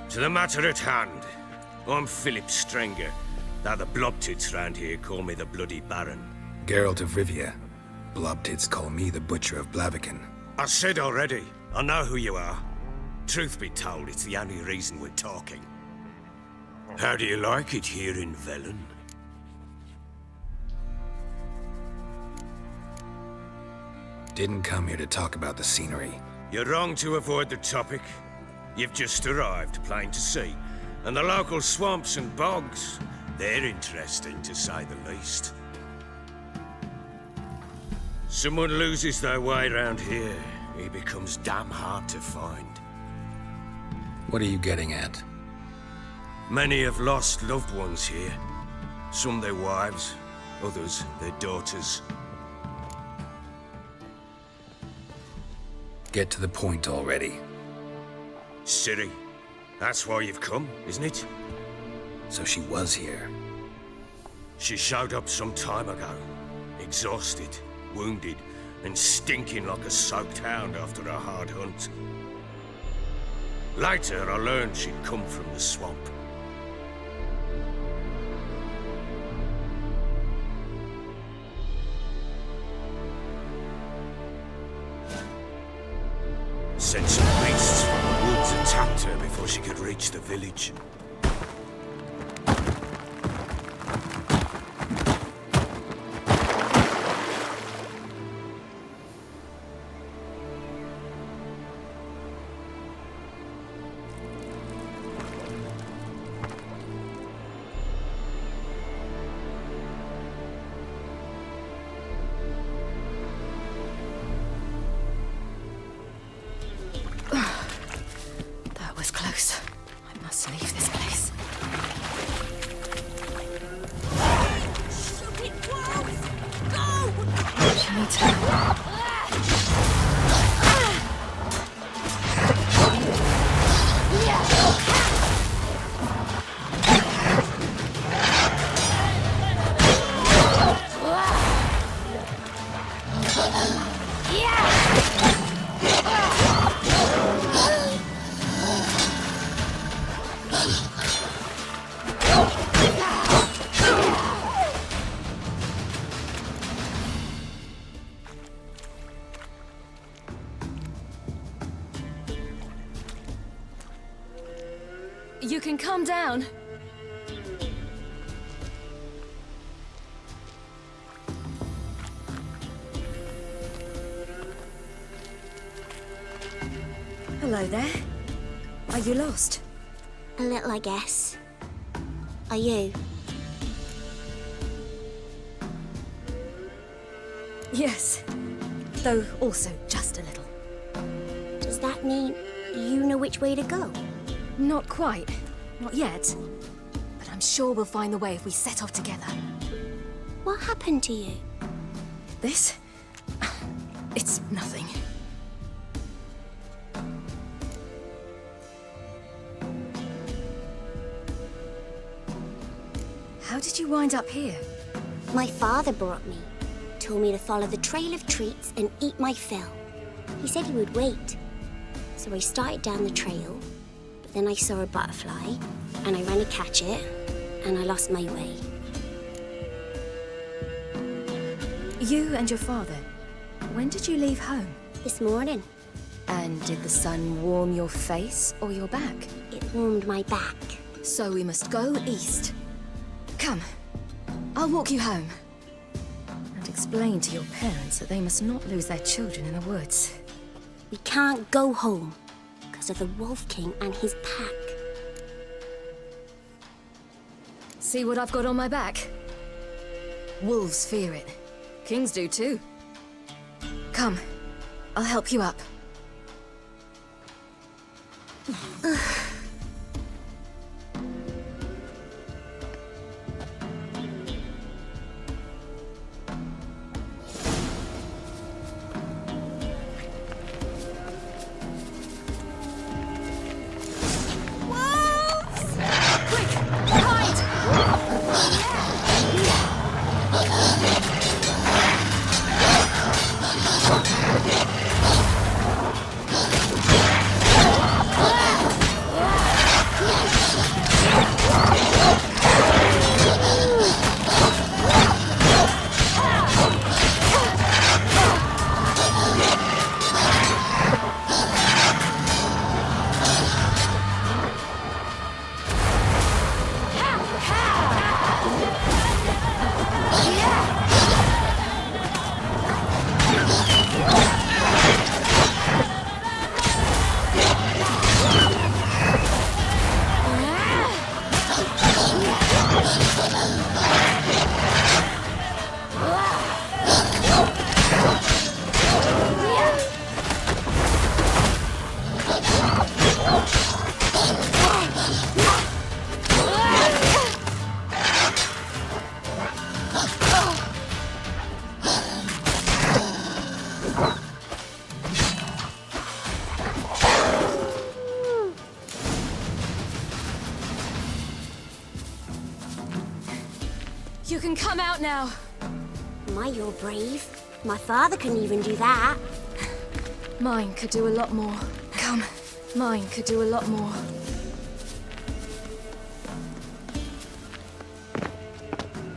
To the matter at hand. I'm Philip Strenger. Now the blobtits round here call me the Bloody Baron. Geralt of Rivia. Blobtits call me the Butcher of Blaviken. I said already, I know who you are. Truth be told, it's the only reason we're talking. How do you like it here in Velen? Didn't come here to talk about the scenery. You're wrong to avoid the topic. You've just arrived, plain to see. And the local swamps and bogs, they're interesting to say the least. Someone loses their way around here, he becomes damn hard to find. What are you getting at? Many have lost loved ones here. Some their wives, others their daughters. Get to the point already. Ciri, that's why you've come, isn't it? So she was here. She showed up some time ago. Exhausted, wounded, and stinking like a soaked hound after a hard hunt. Later, I learned she'd come from the swamp. Sent some beasts from the woods attacked her before she could reach the village. You can calm down. Hello there. Are you lost? A little, I guess. Are you? Yes. Though also just a little. Does that mean you know which way to go? Not quite. Not yet. But I'm sure we'll find the way if we set off together. What happened to you? This? It's nothing. How did you wind up here? My father brought me. Told me to follow the trail of treats and eat my fill. He said he would wait. So I started down the trail, but then I saw a butterfly, and I ran to catch it, and I lost my way. You and your father, when did you leave home? This morning. And did the sun warm your face or your back? It warmed my back. So we must go east. Come, I'll walk you home. And explain to your parents that they must not lose their children in the woods. We can't go home because of the Wolf King and his pack. See what I've got on my back? Wolves fear it. Kings do too. Come, I'll help you up. You can come out now. My, you're brave. My father couldn't even do that. Mine could do a lot more. Come, mine could do a lot more.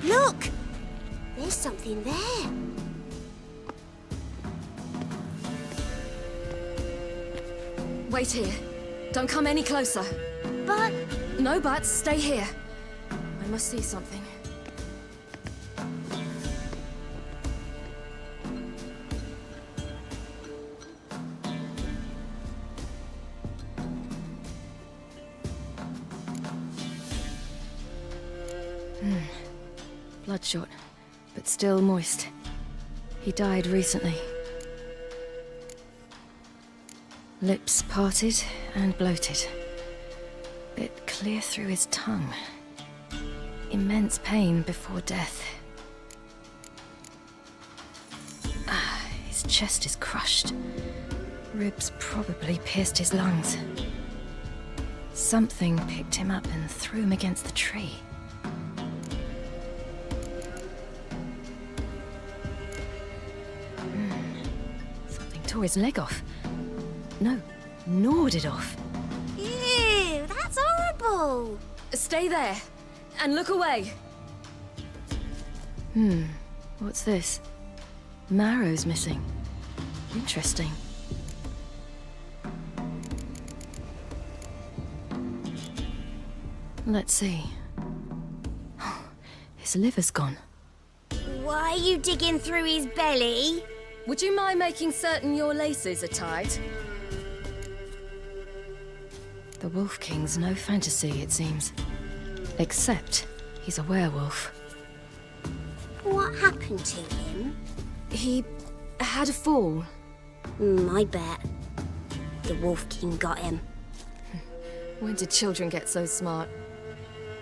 Look! There's something there. Wait here. Don't come any closer. But... No buts. Stay here. I must see something. Bloodshot, but still moist. He died recently. Lips parted and bloated. Bit clear through his tongue. Immense pain before death. His chest is crushed. Ribs probably pierced his lungs. Something picked him up and threw him against the tree. Something tore his leg off. No, gnawed it off. Ew, that's horrible! Stay there, and look away. What's this? Marrow's missing. Interesting. Let's see. His liver's gone. Why are you digging through his belly? Would you mind making certain your laces are tied? The Wolf King's no fantasy, it seems. Except he's a werewolf. What happened to him? He had a fall. I bet. The Wolf King got him. When did children get so smart?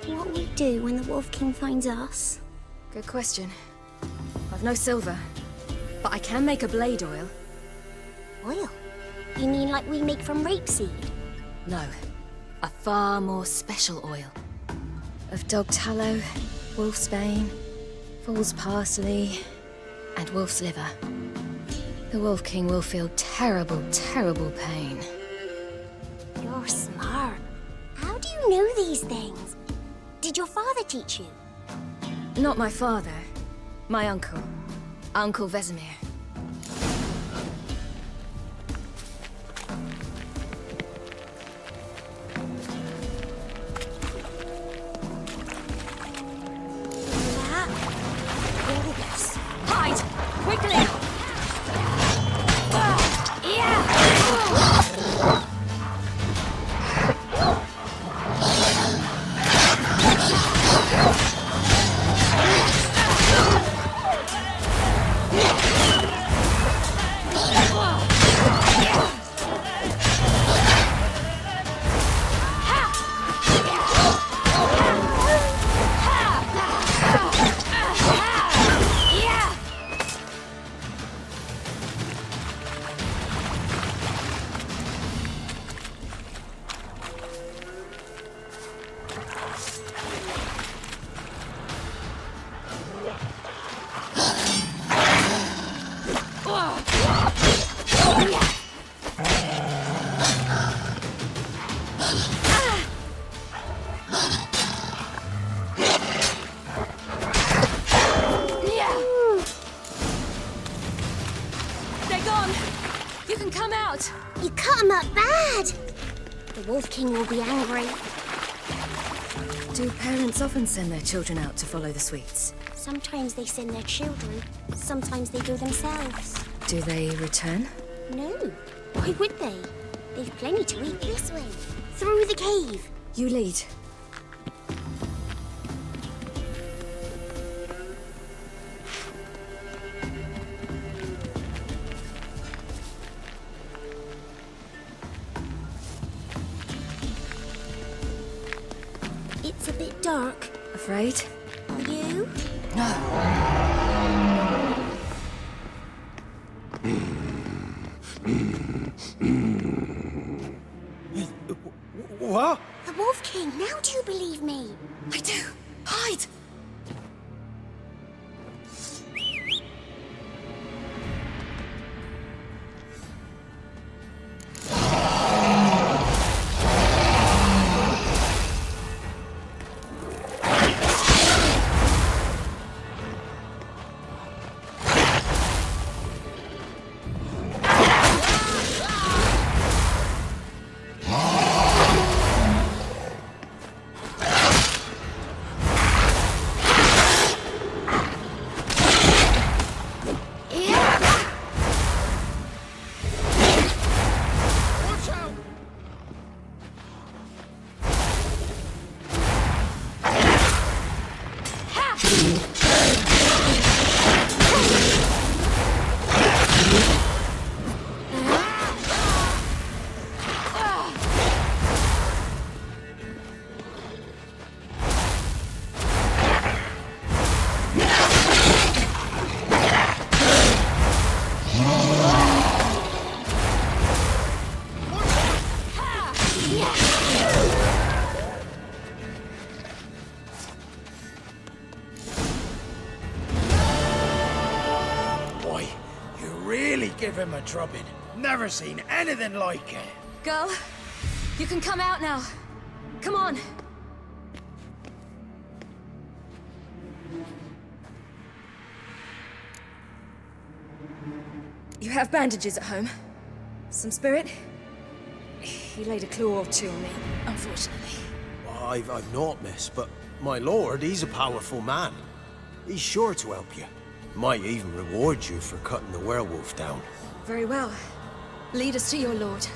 What will we do when the Wolf King finds us? Good question. I've no silver, but I can make a blade oil. Oil? You mean like we make from rapeseed? No, a far more special oil. Of dog tallow, wolf's bane, fool's parsley, and wolf's liver. The Wolf King will feel terrible, terrible pain. You're smart. How do you know these things? Did your father teach you? Not my father. My uncle. Uncle Vesemir. Yes. Hide! Quickly! You can come out! You cut him up bad! The Wolf King will be angry. Do parents often send their children out to follow the sweets? Sometimes they send their children. Sometimes they go themselves. Do they return? No. Why would they? They've plenty to eat this way. Through the cave. You lead. It's a bit dark. Afraid? Are you? No. What? The Wolf King, now do you believe me? I do. Hide! Give him a drubbing. Never seen anything like it. Girl, you can come out now. Come on. You have bandages at home? Some spirit? He laid a claw or two on me, unfortunately. I've not, miss, but my lord, he's a powerful man. He's sure to help you. Might even reward you for cutting the werewolf down. Very well. Lead us to your lord.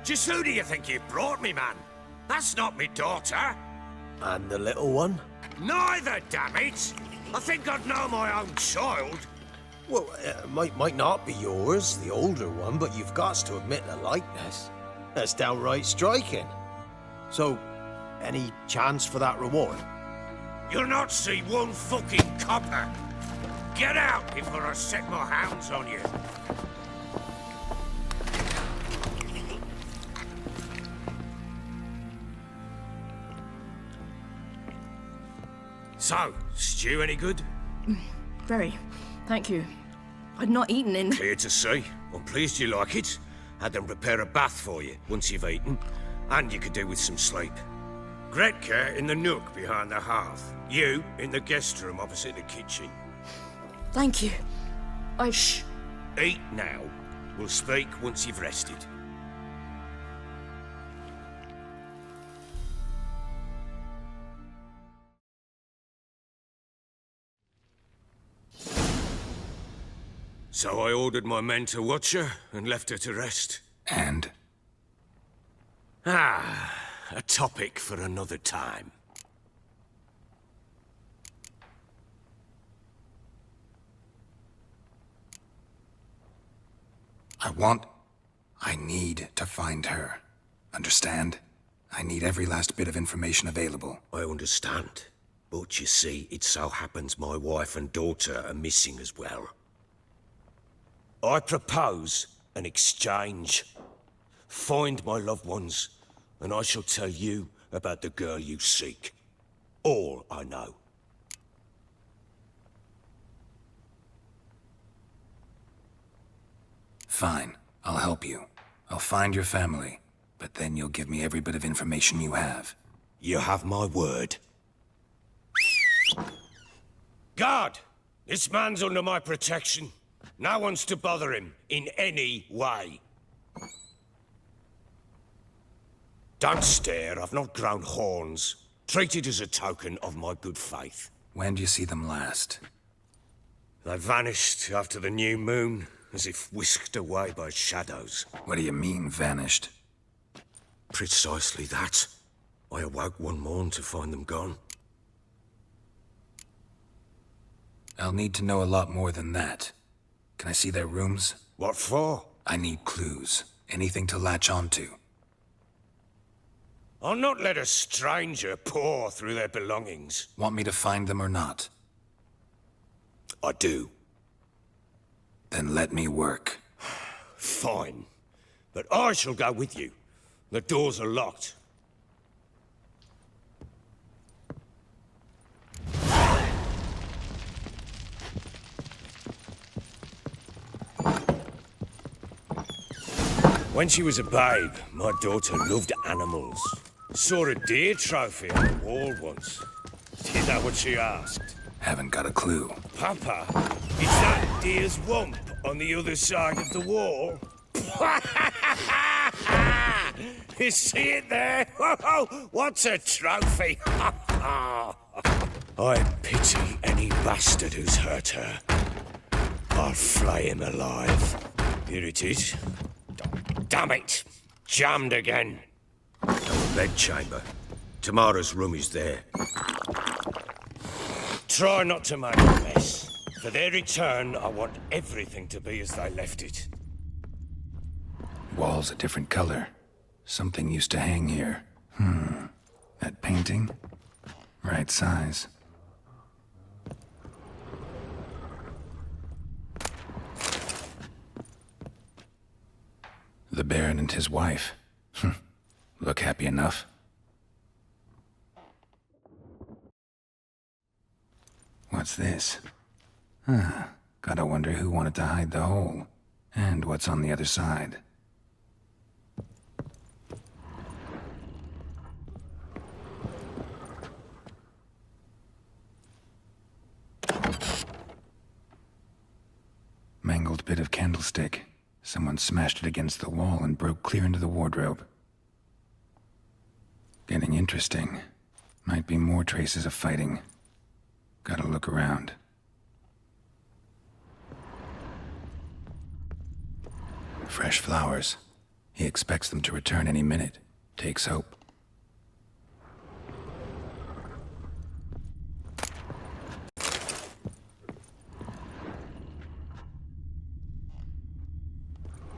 Just who do you think you brought me, man? That's not me daughter. And the little one? Neither, damn it! I think I'd know my own child. Well, might not be yours, the older one, but you've got to admit the likeness. That's downright striking. So, any chance for that reward? You'll not see one fucking copper. Get out before I set my hounds on you. So, stew any good? Very. Thank you. I'd not eaten in... Clear to see. I'm pleased you like it. Had them prepare a bath for you once you've eaten. And you could do with some sleep. Gretka in the nook behind the hearth. You in the guest room opposite the kitchen. Thank you. Eat now. We'll speak once you've rested. So I ordered my men to watch her and left her to rest. And? A topic for another time. I need to find her. Understand? I need every last bit of information available. I understand. But you see, it so happens my wife and daughter are missing as well. I propose an exchange. Find my loved ones, and I shall tell you about the girl you seek. All I know. Fine. I'll help you. I'll find your family, but then you'll give me every bit of information you have. You have my word. Guard! This man's under my protection. No one's to bother him in any way. Don't stare, I've not grown horns. Treat it as a token of my good faith. When do you see them last? They vanished after the new moon, as if whisked away by shadows. What do you mean, vanished? Precisely that. I awoke one morn to find them gone. I'll need to know a lot more than that. Can I see their rooms? What for? I need clues. Anything to latch onto. I'll not let a stranger pore through their belongings. Want me to find them or not? I do. Then let me work. Fine. But I shall go with you. The doors are locked. When she was a babe, my daughter loved animals. Saw a deer trophy on the wall once. Do you know what she asked? Haven't got a clue. Papa, is that deer's wump on the other side of the wall? You see it there? What's a trophy? I pity any bastard who's hurt her. I'll flay him alive. Here it is. Damn it! Jammed again. Our bedchamber. Tamara's room is there. Try not to make a mess. For their return, I want everything to be as they left it. Walls a different color. Something used to hang here. That painting? Right size. The Baron and his wife. Look happy enough. What's this? Huh. Gotta wonder who wanted to hide the hole. And what's on the other side. Mangled bit of candlestick. Someone smashed it against the wall and broke clear into the wardrobe. Getting interesting. Might be more traces of fighting. Gotta look around. Fresh flowers. He expects them to return any minute. Takes hope.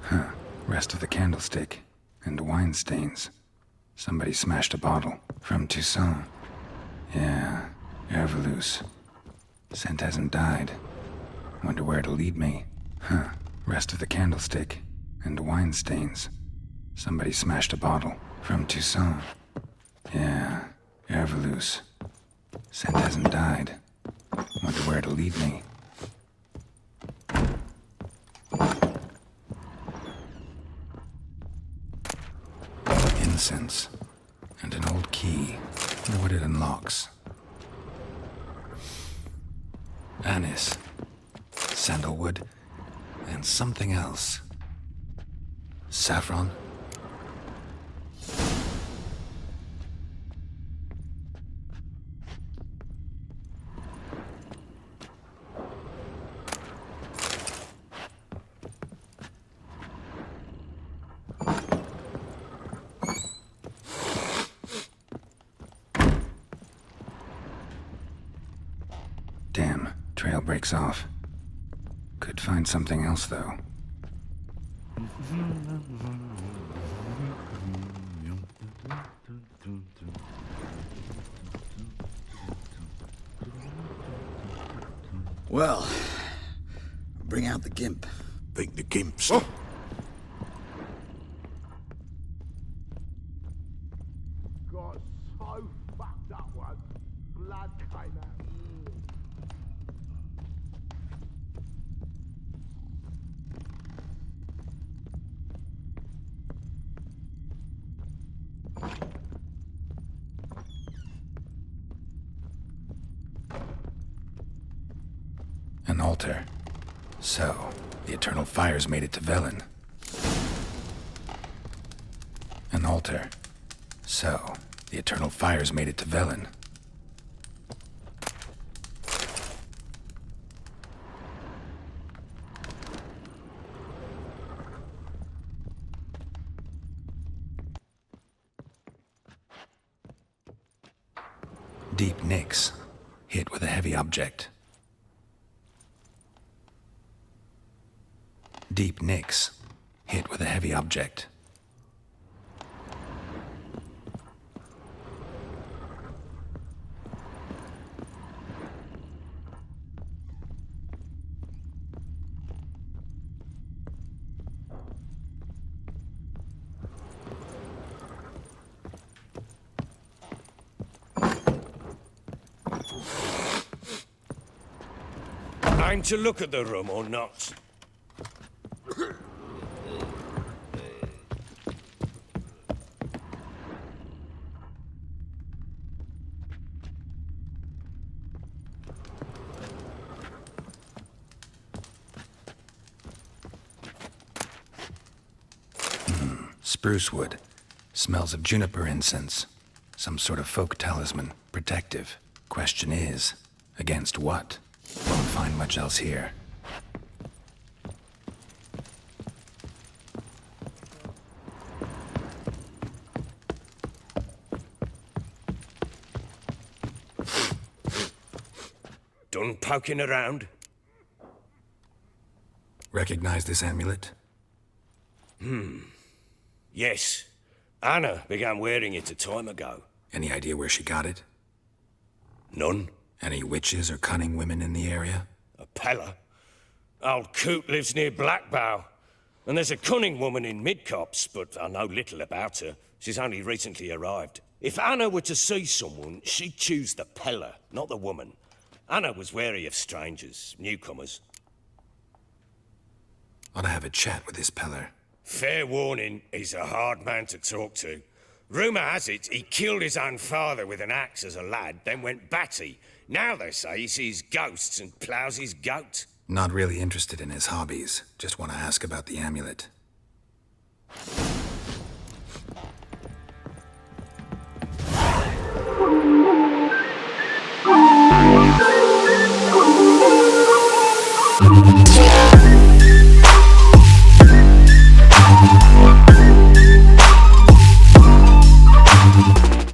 Huh. Rest of the candlestick. And wine stains. Somebody smashed a bottle. From Toussaint. Yeah. Hervelouse. Scent hasn't died. Wonder where it'll lead me. Huh. Rest of the candlestick. And wine stains. Somebody smashed a bottle. From Toussaint. Yeah. Hervelouse. Scent hasn't died. Wonder where it'll lead me. Incense. And an old key. Wonder what it unlocks. Anise. Sandalwood. And something else. Saffron? Damn, trail breaks off. Could find something else, though. Well, bring out the gimp. Think the gimp's... Oh. Got so fucked up once. Blood came out. An altar. So, the eternal fires made it to Velen. An altar. So, the eternal fires made it to Velen. Deep nicks. Hit with a heavy object. Deep nicks. Hit with a heavy object. Time to look at the room or not? Spruce wood. Smells of juniper incense. Some sort of folk talisman. Protective. Question is, against what? Won't find much else here. Done poking around? Recognize this amulet? Yes. Anna began wearing it a time ago. Any idea where she got it? None. Any witches or cunning women in the area? A Pella. Old Coot lives near Blackbow. And there's a cunning woman in Midcopse, but I know little about her. She's only recently arrived. If Anna were to see someone, she'd choose the Pella, not the woman. Anna was wary of strangers, newcomers. Ought to have a chat with this Peller. Fair warning, he's a hard man to talk to. Rumour has it he killed his own father with an axe as a lad, then went batty. Now they say he sees ghosts and ploughs his goat. Not really interested in his hobbies. Just want to ask about the amulet.